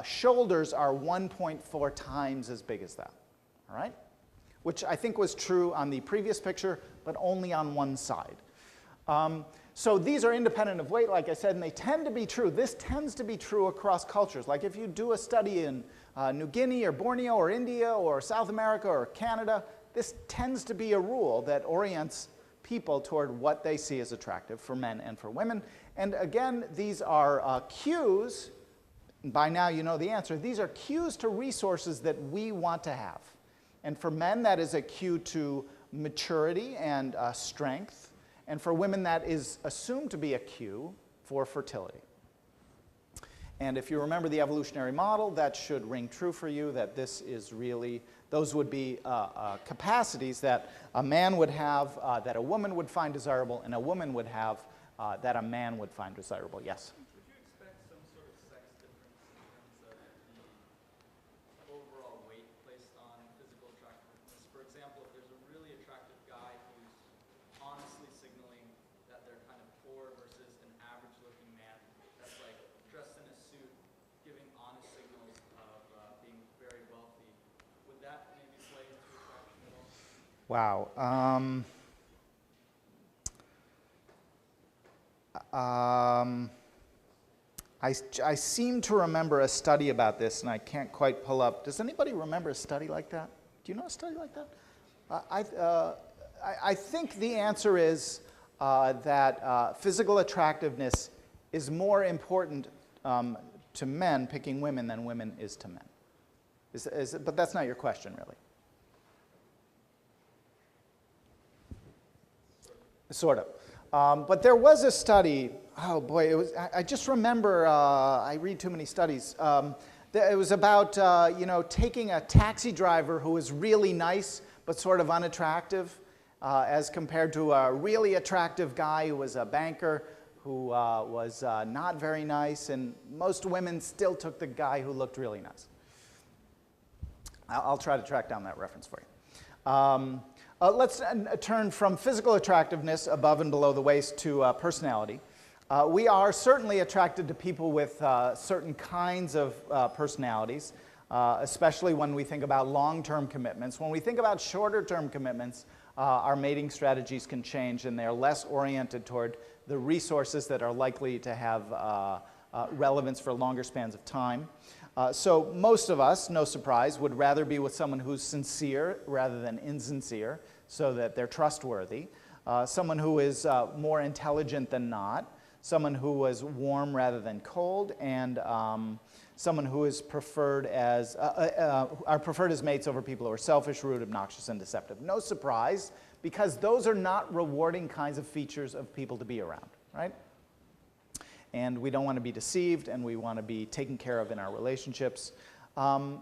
shoulders are 1.4 times as big as that. All right? Which I think was true on the previous picture, but only on one side. So these are independent of weight, like I said, and they tend to be true. This tends to be true across cultures. Like if you do a study in New Guinea or Borneo or India or South America or Canada, this tends to be a rule that orients people toward what they see as attractive for men and for women. And again, these are cues. By now you know the answer. These are cues to resources that we want to have. And for men, that is a cue to maturity and strength. And for women, that is assumed to be a cue for fertility. And if you remember the evolutionary model, that should ring true for you, that this is really, those would be capacities that a man would have, that a woman would find desirable, and a woman would have, that a man would find desirable. Yes? Would you expect some sort of sex difference in terms of the overall weight placed on physical attractiveness? For example, if there's a really attractive guy who's honestly signaling that they're kind of poor versus an average-looking man that's like dressed in a suit, giving honest signals of being very wealthy, would that maybe play into attraction at all? Wow. I seem to remember a study about this, and I can't quite pull up. Does anybody remember a study like that? Do you know a study like that? I think the answer is that physical attractiveness is more important to men picking women than women is to men. But that's not your question, really. Sort of. But there was a study, oh boy, it was, I just remember, I read too many studies. It was about, taking a taxi driver who was really nice but sort of unattractive as compared to a really attractive guy who was a banker who was not very nice, and most women still took the guy who looked really nice. I'll try to track down that reference for you. Let's turn from physical attractiveness above and below the waist to personality. We are certainly attracted to people with certain kinds of personalities, especially when we think about long-term commitments. When we think about shorter-term commitments, our mating strategies can change, and they're less oriented toward the resources that are likely to have relevance for longer spans of time. So most of us, no surprise, would rather be with someone who's sincere rather than insincere, so that they're trustworthy. Someone who is more intelligent than not. Someone who is warm rather than cold, and someone who is preferred as are preferred as mates over people who are selfish, rude, obnoxious, and deceptive. No surprise, because those are not rewarding kinds of features of people to be around, right? And we don't want to be deceived, and we want to be taken care of in our relationships.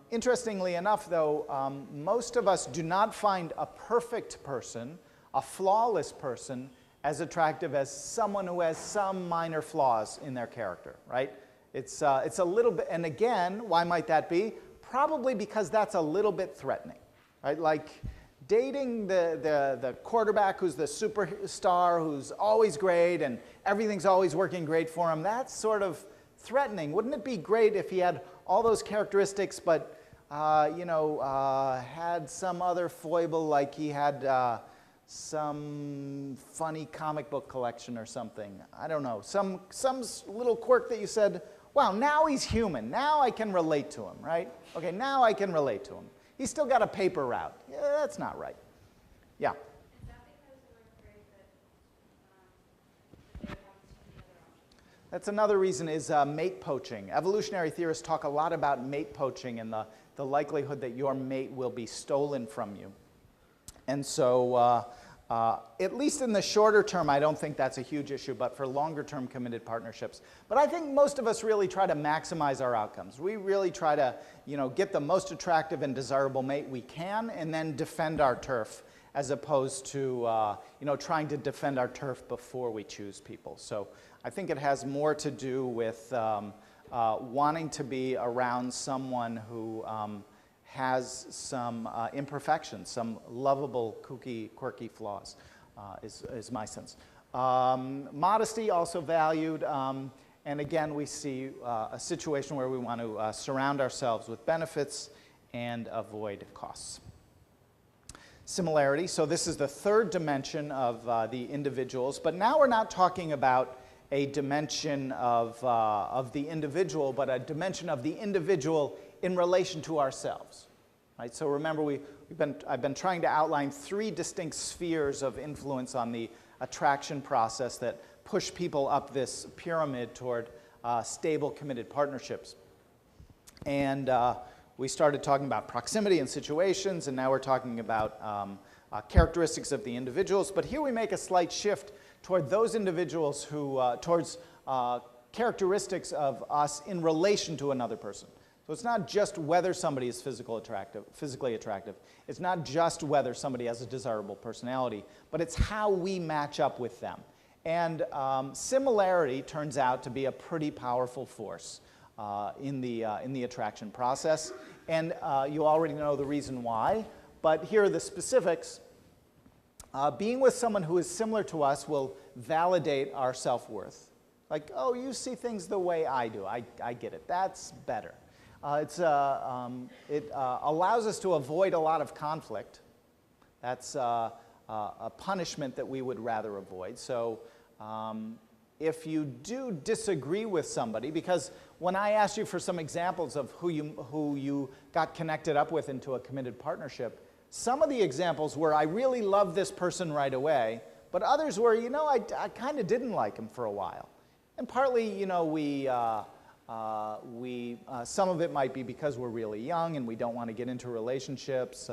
Interestingly enough, though, most of us do not find a perfect person, a flawless person, as attractive as someone who has some minor flaws in their character, right? It's a little bit, and again, why might that be? Probably because that's a little bit threatening, right? Like dating the quarterback who's the superstar, who's always great, and everything's always working great for him, that's sort of threatening. Wouldn't it be great if he had all those characteristics, but, had some other foible, like he had some funny comic book collection or something. I don't know. Some little quirk that you said, wow, now he's human. Now I can relate to him, right? Okay, now I can relate to him. He's still got a paper route. Yeah, that's not right. Yeah? Is that because you're afraid that they would have too many other options? That's another reason is mate poaching. Evolutionary theorists talk a lot about mate poaching and the likelihood that your mate will be stolen from you. And so, at least in the shorter term, I don't think that's a huge issue, but for longer term committed partnerships. But I think most of us really try to maximize our outcomes. We really try to, get the most attractive and desirable mate we can, and then defend our turf, as opposed to, trying to defend our turf before we choose people. So I think it has more to do with wanting to be around someone who has some imperfections, some lovable, kooky, quirky flaws, is my sense. Modesty also valued, and again, we see a situation where we want to surround ourselves with benefits and avoid costs. Similarity, so this is the third dimension of the individuals, but now we're not talking about a dimension of the individual, but a dimension of the individual in relation to ourselves, right? So remember, I've been trying to outline three distinct spheres of influence on the attraction process that push people up this pyramid toward stable, committed partnerships. And we started talking about proximity and situations, and now we're talking about characteristics of the individuals. But here we make a slight shift toward those individuals who, towards characteristics of us in relation to another person. So it's not just whether somebody is physically attractive. It's not just whether somebody has a desirable personality, but it's how we match up with them. And similarity turns out to be a pretty powerful force in the attraction process. And you already know the reason why, but here are the specifics. Being with someone who is similar to us will validate our self-worth. Like, oh, you see things the way I do. I get it. That's better. It allows us to avoid a lot of conflict. That's a punishment that we would rather avoid. So if you do disagree with somebody, because when I asked you for some examples of who you got connected up with into a committed partnership, some of the examples were I really love this person right away, but others were, I kind of didn't like him for a while. And partly, some of it might be because we're really young and we don't want to get into relationships.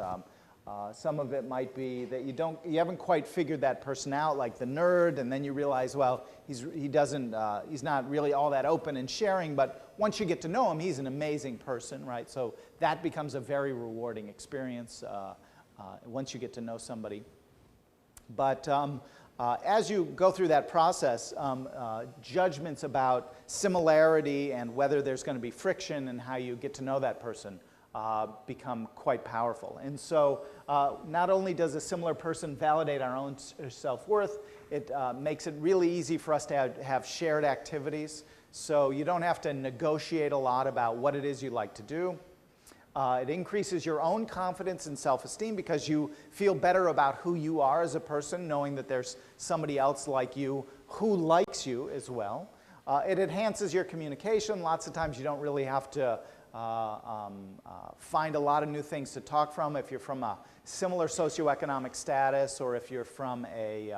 Some of it might be that you haven't quite figured that person out, like the nerd, and then you realize, well, he's not really all that open and sharing, but once you get to know him, he's an amazing person, right? So that becomes a very rewarding experience once you get to know somebody. But as you go through that process, judgments about similarity and whether there's going to be friction and how you get to know that person become quite powerful. And so not only does a similar person validate our own self-worth, it makes it really easy for us to have shared activities. So you don't have to negotiate a lot about what it is you like to do. It increases your own confidence and self-esteem because you feel better about who you are as a person, knowing that there's somebody else like you who likes you as well. It enhances your communication. Lots of times you don't really have to find a lot of new things to talk from if you're from a similar socioeconomic status, or if you're from a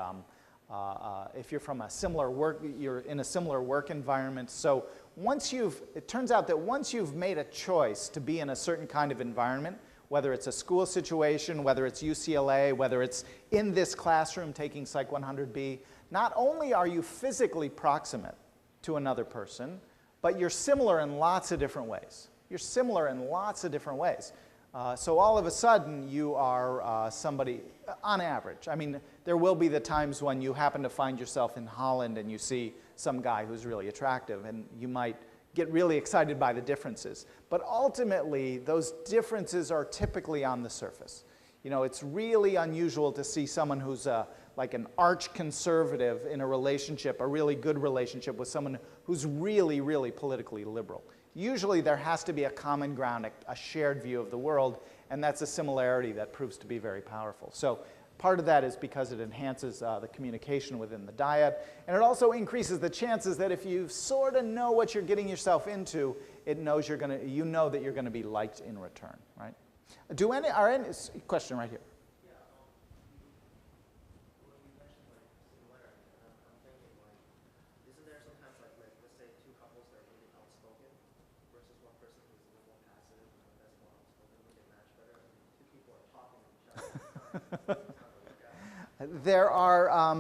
similar work, you're in a similar work environment. So it turns out that once you've made a choice to be in a certain kind of environment, whether it's a school situation, whether it's UCLA, whether it's in this classroom taking Psych 100B, not only are you physically proximate to another person, but you're similar in lots of different ways. You're similar in lots of different ways. So all of a sudden, you are somebody, on average. I mean, there will be the times when you happen to find yourself in Holland and you see some guy who's really attractive, and you might get really excited by the differences. But ultimately, those differences are typically on the surface. You know, it's really unusual to see someone who's like an arch conservative in a relationship, a really good relationship with someone who's really, really politically liberal. Usually there has to be a common ground, a shared view of the world, and that's a similarity that proves to be very powerful. So part of that is because it enhances the communication within the dyad, and it also increases the chances that if you sort of know what you're getting yourself into, you know that you're going to be liked in return, right? Question right here. There are,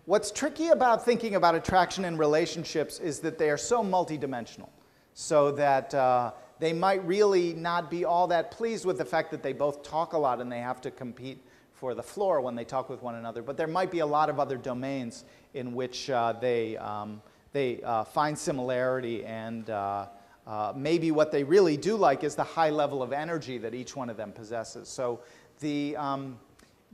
what's tricky about thinking about attraction in relationships is that they are so multidimensional, so that they might really not be all that pleased with the fact that they both talk a lot and they have to compete for the floor when they talk with one another. But there might be a lot of other domains in which they find similarity, and maybe what they really do like is the high level of energy that each one of them possesses. So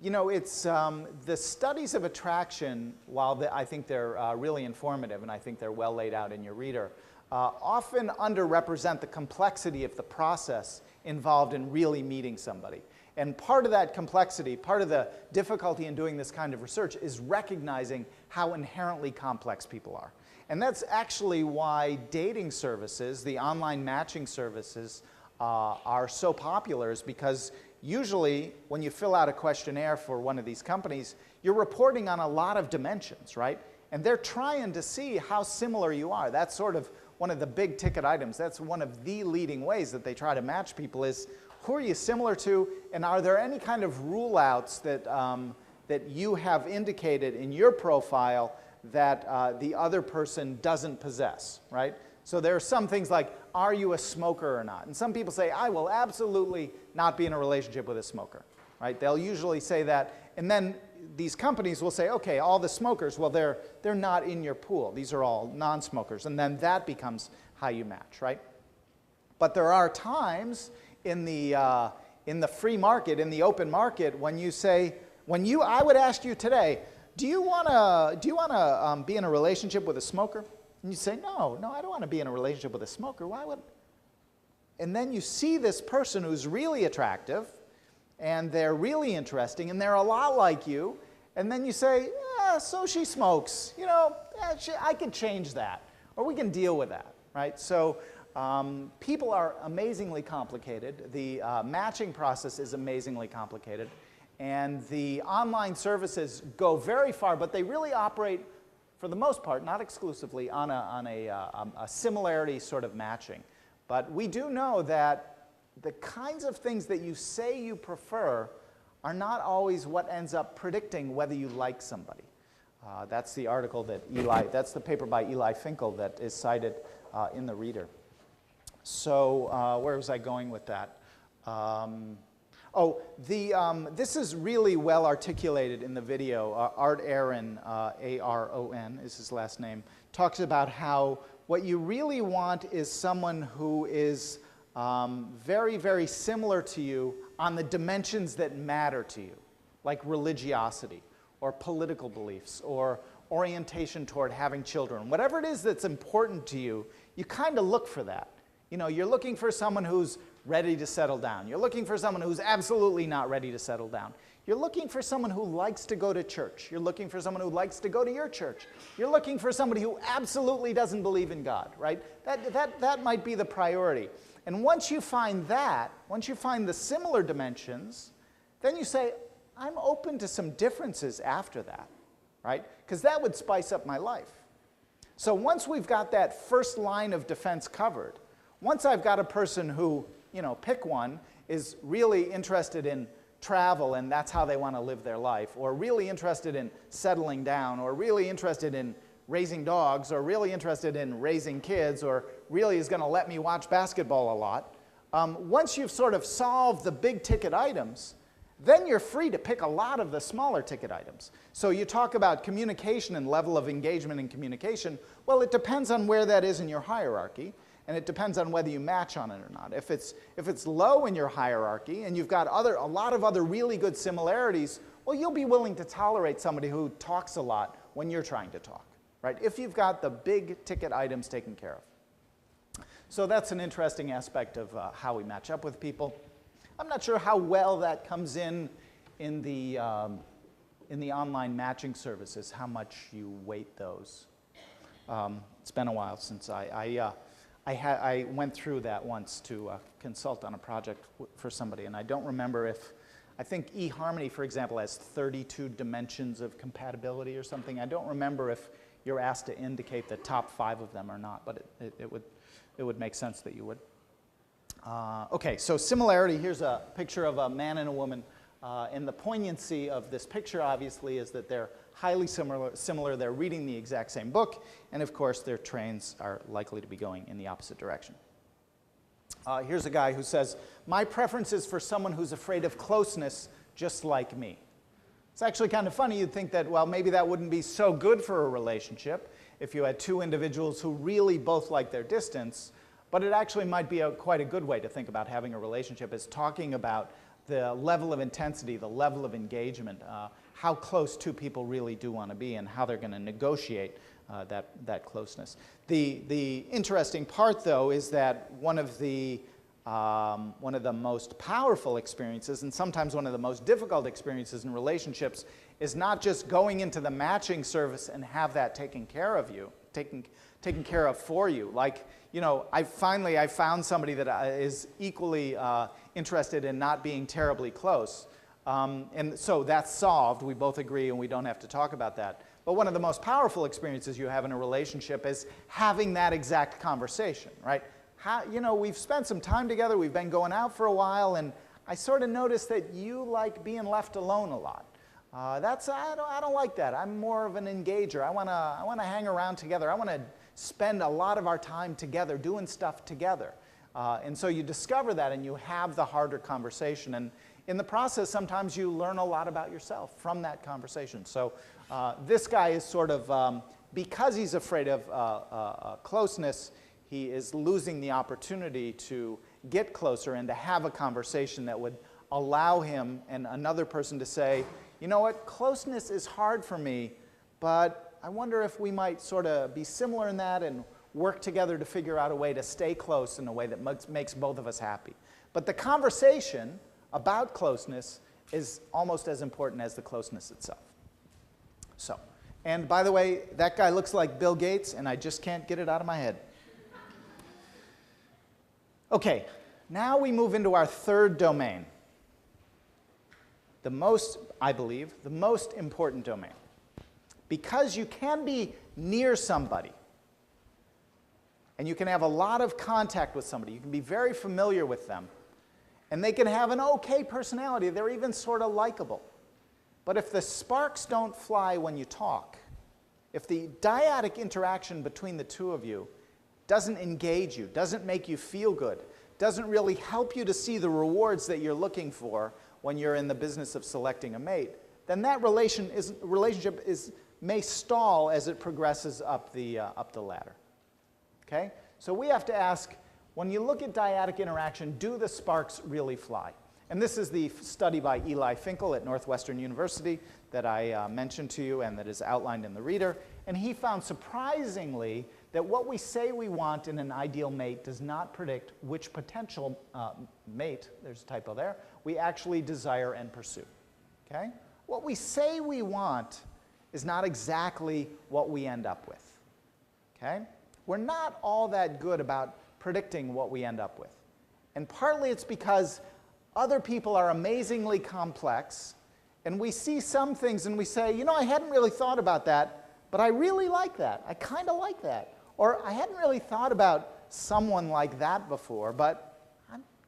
you know, it's the studies of attraction, while I think they're really informative, and I think they're well laid out in your reader, often underrepresent the complexity of the process involved in really meeting somebody. And part of that complexity, part of the difficulty in doing this kind of research is recognizing how inherently complex people are. And that's actually why dating services, the online matching services, are so popular, is because usually when you fill out a questionnaire for one of these companies, you're reporting on a lot of dimensions, right? And they're trying to see how similar you are. That's sort of one of the big ticket items. That's one of the leading ways that they try to match people is, who are you similar to, and are there any kind of rule outs that, that you have indicated in your profile that the other person doesn't possess, right? So there are some things like, are you a smoker or not? And some people say, I will absolutely not be in a relationship with a smoker, right? They'll usually say that, and then these companies will say, okay, all the smokers, well, they're not in your pool. These are all non-smokers, and then that becomes how you match, right? But there are times in the free market, in the open market, when you say, I would ask you today, do you want to be in a relationship with a smoker? And you say, no, I don't want to be in a relationship with a smoker. Why would? And then you see this person who's really attractive, and they're really interesting, and they're a lot like you, and then you say, so she smokes. You know, I can change that, or we can deal with that, right? So people are amazingly complicated. The matching process is amazingly complicated, and the online services go very far, but they really operate, for the most part, not exclusively, on a similarity sort of matching. But we do know that the kinds of things that you say you prefer are not always what ends up predicting whether you like somebody. That's the article that that's the paper by Eli Finkel that is cited in the reader. So where was I going with that? This is really well articulated in the video. Art Aron, A-R-O-N is his last name, talks about how what you really want is someone who is very, very similar to you on the dimensions that matter to you, like religiosity or political beliefs or orientation toward having children. Whatever it is that's important to you, you kind of look for that. You know, you're looking for someone who's ready to settle down. You're looking for someone who's absolutely not ready to settle down. You're looking for someone who likes to go to church. You're looking for someone who likes to go to your church. You're looking for somebody who absolutely doesn't believe in God, right? That might be the priority. And once you find that, once you find the similar dimensions, then you say, I'm open to some differences after that, right? Because that would spice up my life. So once we've got that first line of defense covered, once I've got a person who, you know, pick one, is really interested in travel and that's how they want to live their life, or really interested in settling down, or really interested in raising dogs, or really interested in raising kids, or really is going to let me watch basketball a lot. Once you've sort of solved the big ticket items, then you're free to pick a lot of the smaller ticket items. So you talk about communication and level of engagement in communication. Well, it depends on where that is in your hierarchy, and it depends on whether you match on it or not. If it's low in your hierarchy and you've got a lot of other really good similarities, well, you'll be willing to tolerate somebody who talks a lot when you're trying to talk, right? If you've got the big ticket items taken care of. So that's an interesting aspect of how we match up with people. I'm not sure how well that comes in the online matching services, how much you weight those. It's been a while since I went through that once to consult on a project for somebody, and I don't remember if, I think eHarmony, for example, has 32 dimensions of compatibility or something. I don't remember if you're asked to indicate the top 5 of them or not, but it would make sense that you would. Okay, so similarity, here's a picture of a man and a woman, and the poignancy of this picture, obviously, is that they're highly similar, they're reading the exact same book, and of course their trains are likely to be going in the opposite direction. Here's a guy who says, my preference is for someone who's afraid of closeness just like me. It's actually kind of funny. You'd think that, well, maybe that wouldn't be so good for a relationship if you had two individuals who really both like their distance, but it actually might be quite a good way to think about having a relationship, is talking about the level of intensity, the level of engagement, how close two people really do want to be, and how they're going to negotiate that closeness. The interesting part, though, is that one of the most powerful experiences, and sometimes one of the most difficult experiences in relationships, is not just going into the matching service and have that taken care of you, taken care of for you. Like, you know, I found somebody that is equally interested in not being terribly close. And so that's solved. We both agree, and we don't have to talk about that. But one of the most powerful experiences you have in a relationship is having that exact conversation, right? You know, we've spent some time together, we've been going out for a while, and I sort of noticed that you like being left alone a lot. I don't like that. I'm more of an engager. I want to hang around together. I want to spend a lot of our time together, doing stuff together. And so you discover that, and you have the harder conversation. And in the process, sometimes you learn a lot about yourself from that conversation. So this guy is sort of, because he's afraid of closeness, he is losing the opportunity to get closer and to have a conversation that would allow him and another person to say, you know what, closeness is hard for me, but I wonder if we might sort of be similar in that and work together to figure out a way to stay close in a way that makes both of us happy. But the conversation about closeness is almost as important as the closeness itself. So, and by the way, that guy looks like Bill Gates, and I just can't get it out of my head. Okay, now we move into our third domain. The most, I believe, the most important domain. Because you can be near somebody, and you can have a lot of contact with somebody, you can be very familiar with them, and they can have an okay personality, they're even sort of likable. But if the sparks don't fly when you talk, if the dyadic interaction between the two of you doesn't engage you, doesn't make you feel good, doesn't really help you to see the rewards that you're looking for when you're in the business of selecting a mate, then that relationship may stall as it progresses up the ladder. Okay? So we have to ask, When you look at dyadic interaction, do the sparks really fly? And this is the study by Eli Finkel at Northwestern University that I mentioned to you and that is outlined in the reader. And he found surprisingly that what we say we want in an ideal mate does not predict which potential mate, there's a typo there, we actually desire and pursue. Okay? What we say we want is not exactly what we end up with. Okay? We're not all that good about predicting what we end up with. And partly it's because other people are amazingly complex, and we see some things and we say, you know, I hadn't really thought about that, but I really like that. I kind of like that. Or I hadn't really thought about someone like that before, but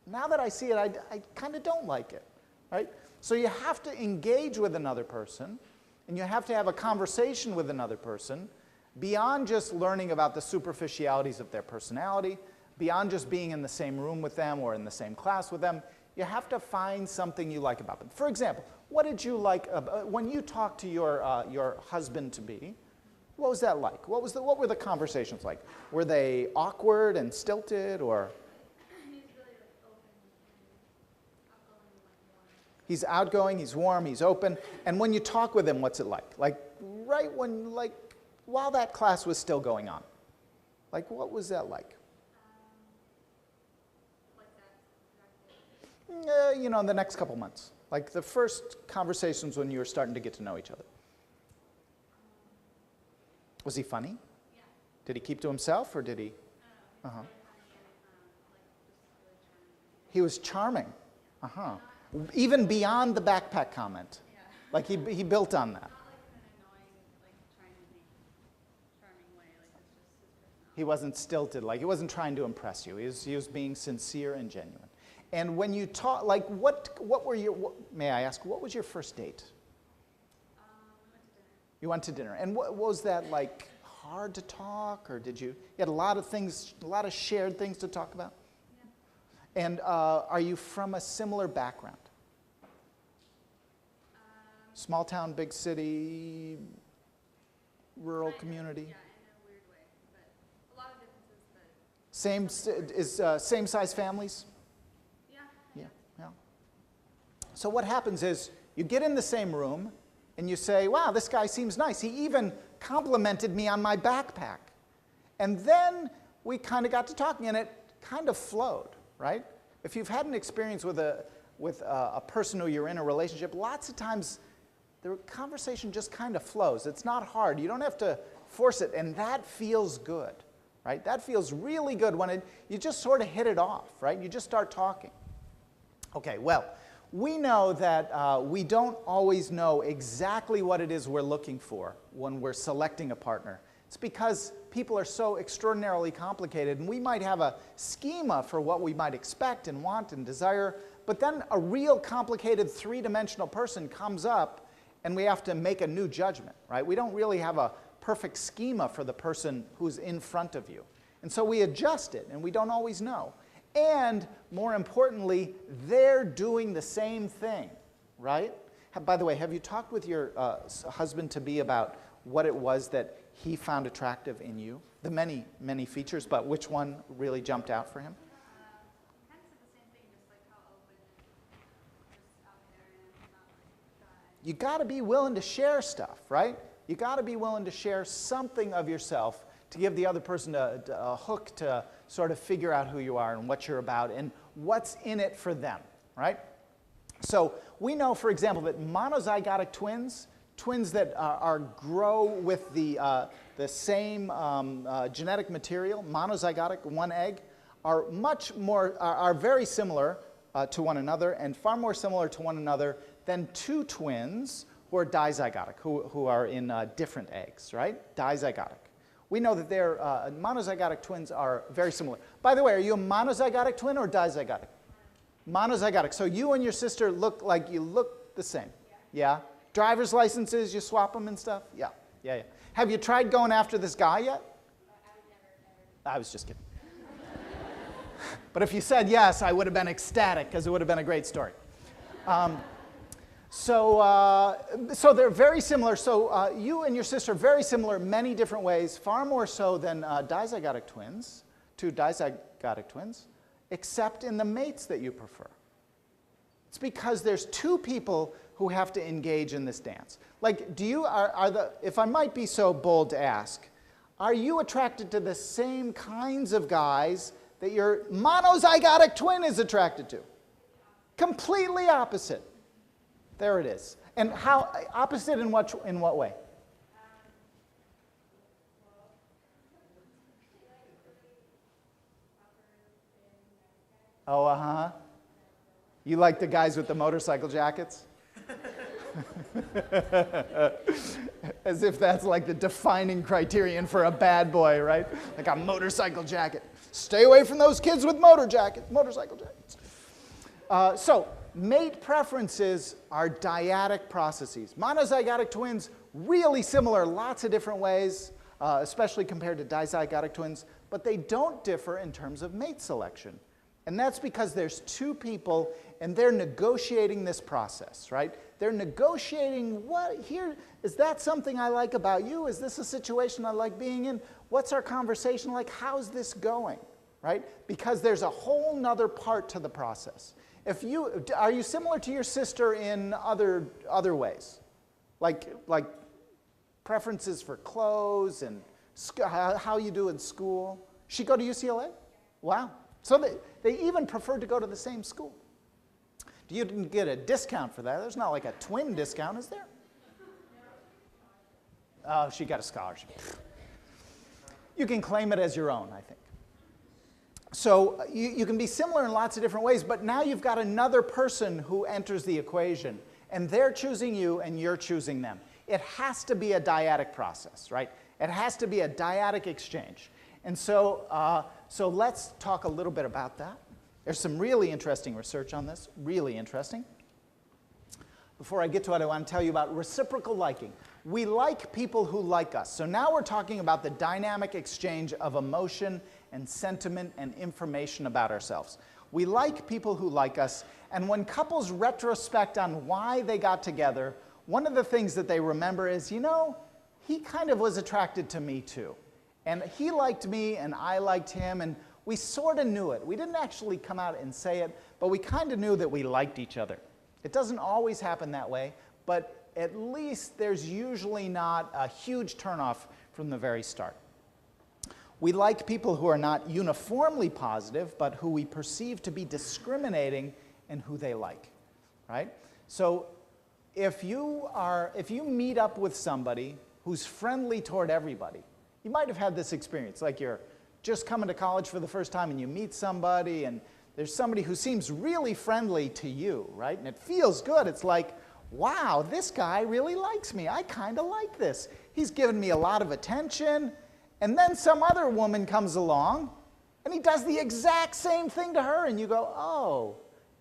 now that I see it, I kind of don't like it. Right? So you have to engage with another person, and you have to have a conversation with another person beyond just learning about the superficialities of their personality, beyond just being in the same room with them or in the same class with them. You have to find something you like about them. For example, what did you like when you talked to your husband-to-be? What was that like? What were the conversations like? Were they awkward and stilted, or? He's really open and outgoing, warm. He's outgoing, he's warm, he's open. And when you talk with him, what's it like? Like right when, while that class was still going on. Like, what was that like? Like that, You know, in the next couple months. Like the first conversations when you were starting to get to know each other. Was he funny? Yeah. Did he keep to himself, or did he? I don't know. Uh-huh. He's really funny and He was charming. Uh-huh. Even beyond the backpack comment. Yeah. Like he built on that. Not like in an annoying, like trying to make charming way. Like it's just his personality. He wasn't stilted, like he wasn't trying to impress you. He was being sincere and genuine. And when you talk, like what were your, may I ask, what was your first date? We went to dinner. You went to dinner. And what was that like, hard to talk, or you had a lot of things, a lot of shared things to talk about? Yeah. And are you from a similar background? Small town, big city, rural Kind of, community? Yeah, in a weird way, but a lot of differences, but Same size families? yeah. Yeah, yeah. So what happens is you get in the same room and you say, wow, this guy seems nice. He even complimented me on my backpack. And then we kind of got to talking, and it kind of flowed, right? If you've had an experience with a person who you're in a relationship, lots of times the conversation just kind of flows. It's not hard. You don't have to force it, and that feels good, right? That feels really good when you just sort of hit it off, right? You just start talking. Okay, well, we know that we don't always know exactly what it is we're looking for when we're selecting a partner. It's because people are so extraordinarily complicated, and we might have a schema for what we might expect and want and desire, but then a real complicated three-dimensional person comes up, and we have to make a new judgment, right? We don't really have a perfect schema for the person who's in front of you. And so we adjust it, and we don't always know. And more importantly, they're doing the same thing, right? By the way, have you talked with your husband-to-be about what it was that he found attractive in you? The many, many features, but which one really jumped out for him? Kind of said the same thing, just like how open and just out there and not like shy. You got to be willing to share stuff, right? You got to be willing to share something of yourself to give the other person a hook to sort of figure out who you are and what you're about and what's in it for them, right? So we know, for example, that monozygotic twins that grow with the same genetic material, monozygotic, one egg, are very similar to one another and far more similar to one another than two twins who are dizygotic, who are in different eggs, right? Dizygotic. We know that monozygotic twins are very similar. By the way, are you a monozygotic twin or dizygotic? Monozygotic. So you and your sister look the same. Yeah? Driver's licenses, you swap them and stuff? Yeah. Have you tried going after this guy yet? I would never. I was just kidding. But if you said yes, I would have been ecstatic because it would have been a great story. So they're very similar. So you and your sister are very similar in many different ways, far more so than dizygotic twins. two dizygotic twins, except in the mates that you prefer. It's because there's two people who have to engage in this dance. Like, if I might be so bold to ask, are you attracted to the same kinds of guys that your monozygotic twin is attracted to? Completely opposite. There it is. And how opposite in what way? Oh, uh-huh. You like the guys with the motorcycle jackets? As if that's like the defining criterion for a bad boy, right? Like a motorcycle jacket. Stay away from those kids with motorcycle jackets. So mate preferences are dyadic processes. Monozygotic twins, really similar, lots of different ways, especially compared to dizygotic twins, but they don't differ in terms of mate selection. And that's because there's two people and they're negotiating this process, right? They're negotiating is that something I like about you? Is this a situation I like being in? What's our conversation like? How's this going, right? Because there's a whole nother part to the process. Are you similar to your sister in other ways? Like preferences for clothes and how you do in school? She go to UCLA? Wow. So they even preferred to go to the same school. You didn't get a discount for that. There's not like a twin discount, is there? Oh, she got a scholarship. You can claim it as your own, I think. So you can be similar in lots of different ways, but now you've got another person who enters the equation, and they're choosing you and you're choosing them. It has to be a dyadic process, right? It has to be a dyadic exchange. And so let's talk a little bit about that. There's some really interesting research on this, really interesting. Before I get to it, I want to tell you about reciprocal liking. We like people who like us. So now we're talking about the dynamic exchange of emotion and sentiment and information about ourselves. We like people who like us, and when couples retrospect on why they got together, one of the things that they remember is, he kind of was attracted to me too. And he liked me and I liked him, and we sort of knew it. We didn't actually come out and say it, but we kind of knew that we liked each other. It doesn't always happen that way, but at least there's usually not a huge turnoff from the very start. We like people who are not uniformly positive, but who we perceive to be discriminating in who they like, right? So if you meet up with somebody who's friendly toward everybody, you might have had this experience, like you're just coming to college for the first time and you meet somebody and there's somebody who seems really friendly to you, right? And it feels good. It's like, wow, this guy really likes me. I kind of like this. He's given me a lot of attention. And then some other woman comes along and he does the exact same thing to her and you go, oh,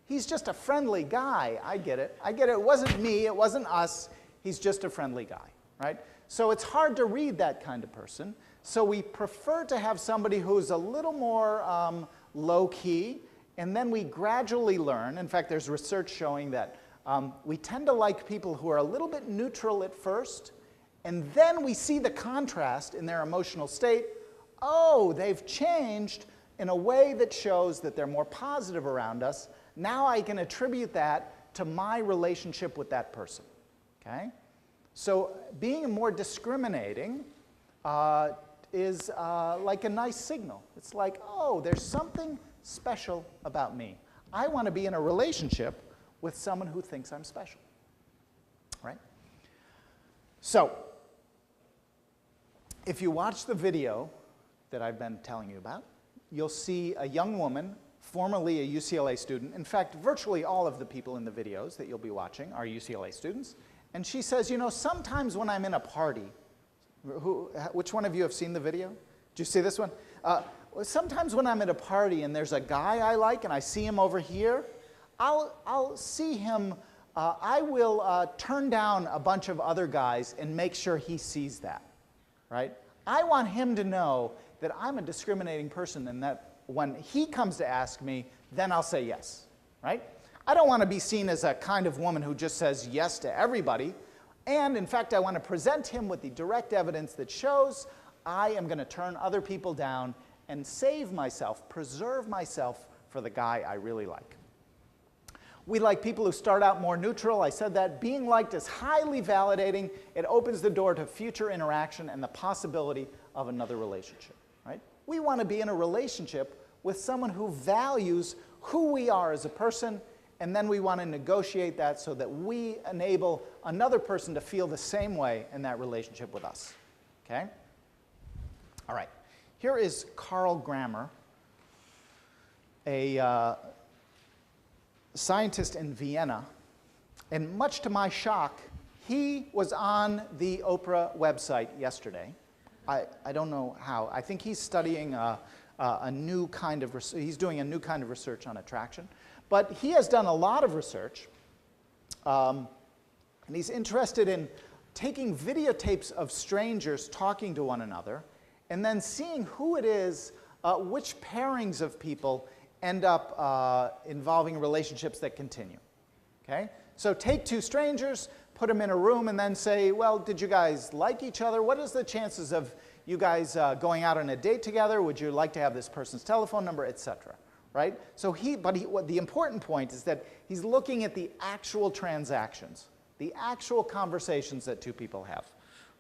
he's just a friendly guy. I get it. I get it. It wasn't me. It wasn't us. He's just a friendly guy, right? So it's hard to read that kind of person. So we prefer to have somebody who's a little more low-key, and then we gradually learn. In fact, there's research showing that we tend to like people who are a little bit neutral at first, and then we see the contrast in their emotional state. Oh, they've changed in a way that shows that they're more positive around us. Now I can attribute that to my relationship with that person, okay? So being more discriminating is like a nice signal. It's like, oh, there's something special about me. I want to be in a relationship with someone who thinks I'm special, right? So if you watch the video that I've been telling you about, you'll see a young woman, formerly a UCLA student. In fact, virtually all of the people in the videos that you'll be watching are UCLA students. And she says, sometimes when I'm in a party, which one of you have seen the video? Did you see this one? Sometimes when I'm at a party and there's a guy I like and I see him over here, I'll see him, I will turn down a bunch of other guys and make sure he sees that, right? I want him to know that I'm a discriminating person and that when he comes to ask me, then I'll say yes, right? I don't want to be seen as a kind of woman who just says yes to everybody. And in fact, I want to present him with the direct evidence that shows I am going to turn other people down and save myself, preserve myself for the guy I really like. We like people who start out more neutral. I said that. Being liked is highly validating. It opens the door to future interaction and the possibility of another relationship, right? We want to be in a relationship with someone who values who we are as a person, and then we want to negotiate that so that we enable another person to feel the same way in that relationship with us, okay? All right. Here is Carl Grammer, a scientist in Vienna, and much to my shock, he was on the Oprah website yesterday. I don't know how. I think he's studying a new kind of research. He's doing a new kind of research on attraction. But he has done a lot of research, and he's interested in taking videotapes of strangers talking to one another and then seeing who it is, which pairings of people end up involving relationships that continue, okay? So take two strangers, put them in a room, and then say, well, did you guys like each other? What is the chances of you guys going out on a date together? Would you like to have this person's telephone number, etc., right? So what the important point is that he's looking at the actual transactions, the actual conversations that two people have,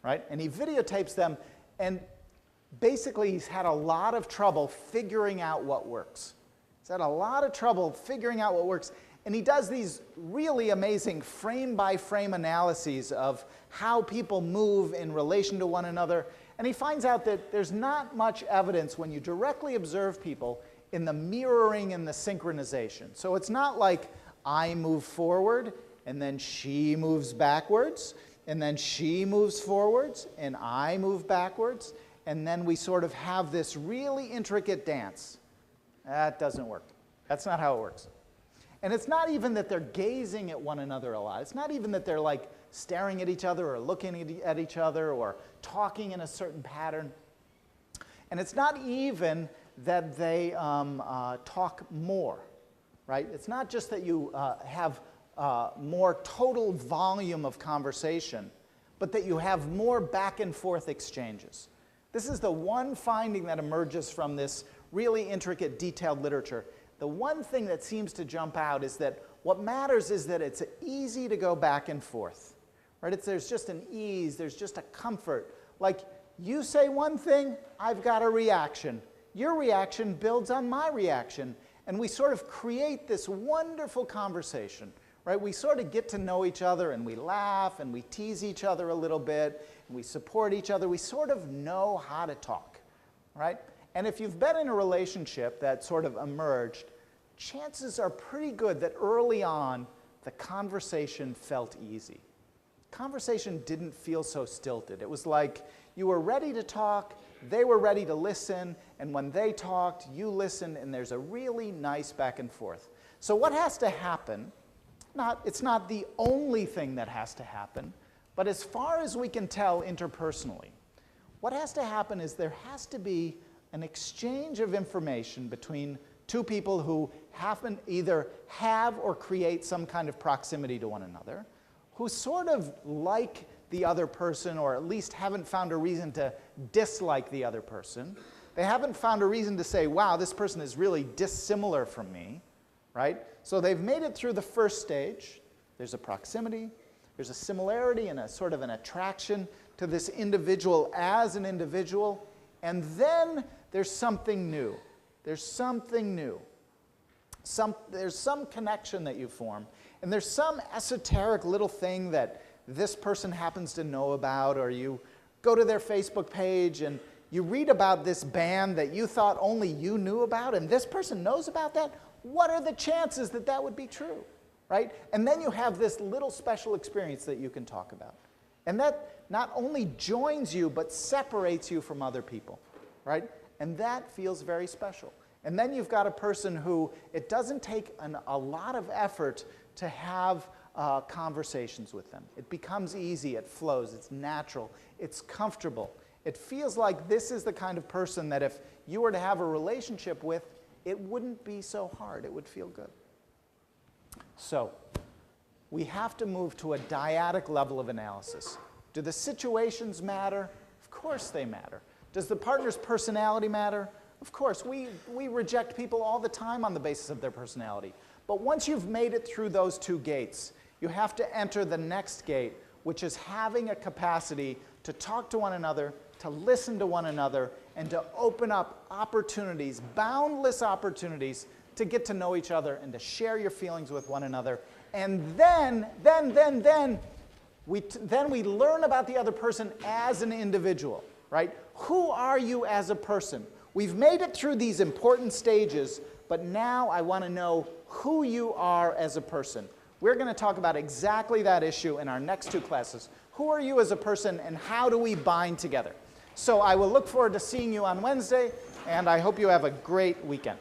right? And he videotapes them, and basically he's had a lot of trouble figuring out what works. He's had a lot of trouble figuring out what works, and he does these really amazing frame-by-frame analyses of how people move in relation to one another, and he finds out that there's not much evidence when you directly observe people in the mirroring and the synchronization. So it's not like I move forward, and then she moves backwards, and then she moves forwards, and I move backwards, and then we sort of have this really intricate dance. That doesn't work. That's not how it works. And it's not even that they're gazing at one another a lot. It's not even that they're like staring at each other or looking at each other or talking in a certain pattern. And it's not even that they talk more, right? It's not just that you have more total volume of conversation, but that you have more back and forth exchanges. This is the one finding that emerges from this really intricate, detailed literature. The one thing that seems to jump out is that what matters is that it's easy to go back and forth, right? There's just an ease, there's just a comfort. Like, you say one thing, I've got a reaction. Your reaction builds on my reaction, and we sort of create this wonderful conversation, right? We sort of get to know each other, and we laugh, and we tease each other a little bit, and we support each other. We sort of know how to talk, right? And if you've been in a relationship that sort of emerged, chances are pretty good that early on, the conversation felt easy. Conversation didn't feel so stilted. It was like you were ready to talk, they were ready to listen, and when they talked, you listened, and there's a really nice back and forth. So what has to happen, it's not the only thing that has to happen, but as far as we can tell interpersonally, what has to happen is there has to be an exchange of information between two people who either have or create some kind of proximity to one another, who sort of like the other person, or at least haven't found a reason to dislike the other person. They haven't found a reason to say, wow, this person is really dissimilar from me, right? So they've made it through the first stage. There's a proximity, there's a similarity and a sort of an attraction to this individual as an individual, and then there's something new. There's something new. There's some connection that you form, and there's some esoteric little thing that this person happens to know about, or you go to their Facebook page and you read about this band that you thought only you knew about, and this person knows about that. What are the chances that that would be true, right? And then you have this little special experience that you can talk about. And that not only joins you, but separates you from other people, right? And that feels very special. And then you've got a person who it doesn't take a lot of effort to have conversations with them. It becomes easy, it flows, it's natural, it's comfortable. It feels like this is the kind of person that if you were to have a relationship with, it wouldn't be so hard, it would feel good. So, we have to move to a dyadic level of analysis. Do the situations matter? Of course they matter. Does the partner's personality matter? Of course, we reject people all the time on the basis of their personality. But once you've made it through those two gates, you have to enter the next gate, which is having a capacity to talk to one another, to listen to one another, and to open up opportunities, boundless opportunities, to get to know each other and to share your feelings with one another. And then we learn about the other person as an individual, right? Who are you as a person? We've made it through these important stages, but now I want to know who you are as a person. We're going to talk about exactly that issue in our next two classes. Who are you as a person, and how do we bind together? So I will look forward to seeing you on Wednesday, and I hope you have a great weekend.